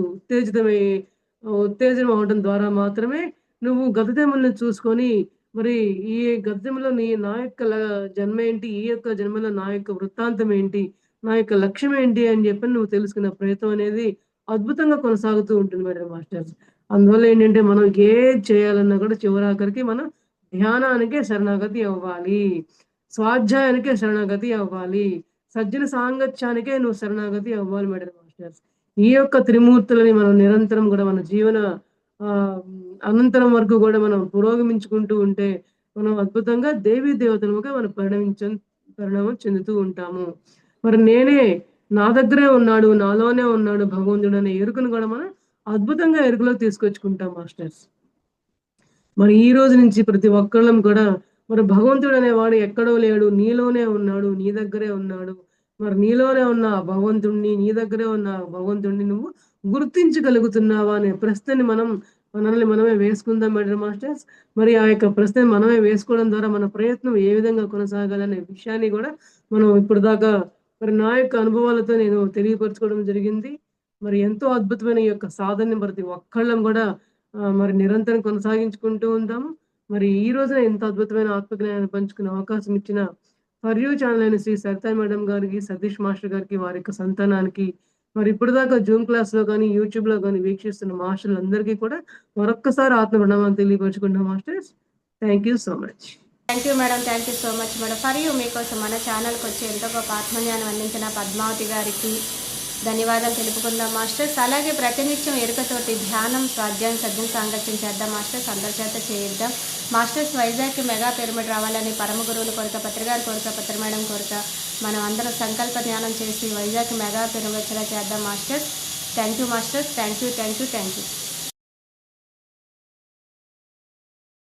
ఉత్తేజనం అవ్వడం ద్వారా మాత్రమే నువ్వు గత జన్మలను చూసుకొని, మరి ఈ గత జన్మలో నా యొక్క జన్మ ఏంటి? ఈ యొక్క జన్మలో నా యొక్క వృత్తాంతం ఏంటి? నా యొక్క లక్ష్యం ఏంటి? అని చెప్పి నువ్వు తెలుసుకునే ప్రయత్నం అనేది అద్భుతంగా కొనసాగుతూ ఉంటుంది మేడం మాస్టర్స్. అందువల్ల ఏంటంటే, మనం ఏది చేయాలన్నా కూడా చివరాఖరికి మనం ధ్యానానికే శరణాగతి అవ్వాలి. స్వాధ్యాయానికే శరణాగతి అవ్వాలి. సజ్జన సాంగత్యానికే నువ్వు శరణాగతి అవ్వాలి మేడం మాస్టర్స్. ఈ యొక్క త్రిమూర్తులని మనం నిరంతరం గూడా మన జీవన ఆహ్, అనంతరం వరకు గూడా మనం పురోగమించుకుంటూ ఉంటే, మనం అద్భుతంగా దేవీ దేవతలుగా మనం పరిణామం చెందుతూ ఉంటాము. మరి నా దగ్గరే ఉన్నాడు, నాలోనే ఉన్నాడు భగవంతుడనే ఎరుకను గూడా మనం అద్భుతంగా ఎరుకలోకి తీసుకొచ్చుకుంటాం మాస్టర్స్. మరి ఈ రోజు నుంచి ప్రతి ఒక్కళ్ళం కూడా మరి భగవంతుడనేవాడు ఎక్కడో లేడు. నీలోనే ఉన్నాడు. నీ దగ్గరే ఉన్నాడు. మరి నీలోనే ఉన్న ఆ భగవంతుడిని, నీ దగ్గరే ఉన్న ఆ భగవంతుడిని నువ్వు గుర్తించగలుగుతున్నావా అనే ప్రశ్నని మనల్ని మనమే వేసుకుందాం మేడం మాస్టర్స్. మరి ఆ యొక్క ప్రశ్నని మనమే వేసుకోవడం ద్వారా మన ప్రయత్నం ఏ విధంగా కొనసాగాలనే విషయాన్ని గూడా మనం ఇప్పటిదాకా మరి నా యొక్క అనుభవాలతో నేను తెలియపరచుకోవడం జరిగింది. మరి ఎంతో అద్భుతమైన ఈ యొక్క సాధనని ప్రతి ఒక్కళ్ళం గూడా మరి నిరంతరం కొనసాగించుకుంటూ ఉంటాము. మరి ఈ రోజున ఇంత అద్భుతమైన ఆత్మజ్ఞానాన్ని పంచుకునే అవకాశం ఇచ్చిన ఫర్ యూ ఛానల్ అయిన శ్రీ సరిత మేడం గారికి, సతీష్ మాస్టర్ గారికి, వారి యొక్క సంతానానికి, మరి ఇప్పటిదాకా జూమ్ క్లాస్‌లో గాని, యూట్యూబ్‌లో గాని వీక్షిస్తున్న మాస్టర్లందరికీ కూడా మరొక్కసారి ఆత్మ ప్రణామాలు తెలియపరుచుకుంటున్నాం masters. Thank you so much. Thank you madam. Thank you so much madam. For you మీకోసం మన ఛానల్కి వచ్చి ఎంతో గొప్ప ఆత్మజ్ఞానం అందించిన పద్మావతి గారికి ధన్యవాదాలు తెలుపుకుందాం మాస్టర్స్. అలాగే ప్రతినిత్యం ఎరుకతోటి ధ్యానం, స్వాధ్యాయం, సజ్జన సాంగత్యం చేద్దాం మాస్టర్స్. అందరి చేత చేయిద్దాం మాస్టర్స్. వైజాగ్కి మెగా పిరమిడ్ రావాలని పరమ గురువుల కోరిక, పత్రిగారి కోరిక, పత్రి మేడం కోరిక. మనం అందరం సంకల్ప ధ్యానం చేసి వైజాగ్కి మెగా పిరమిడ్ వచ్చేలా చేద్దాం masters. Thank you masters. Thank you.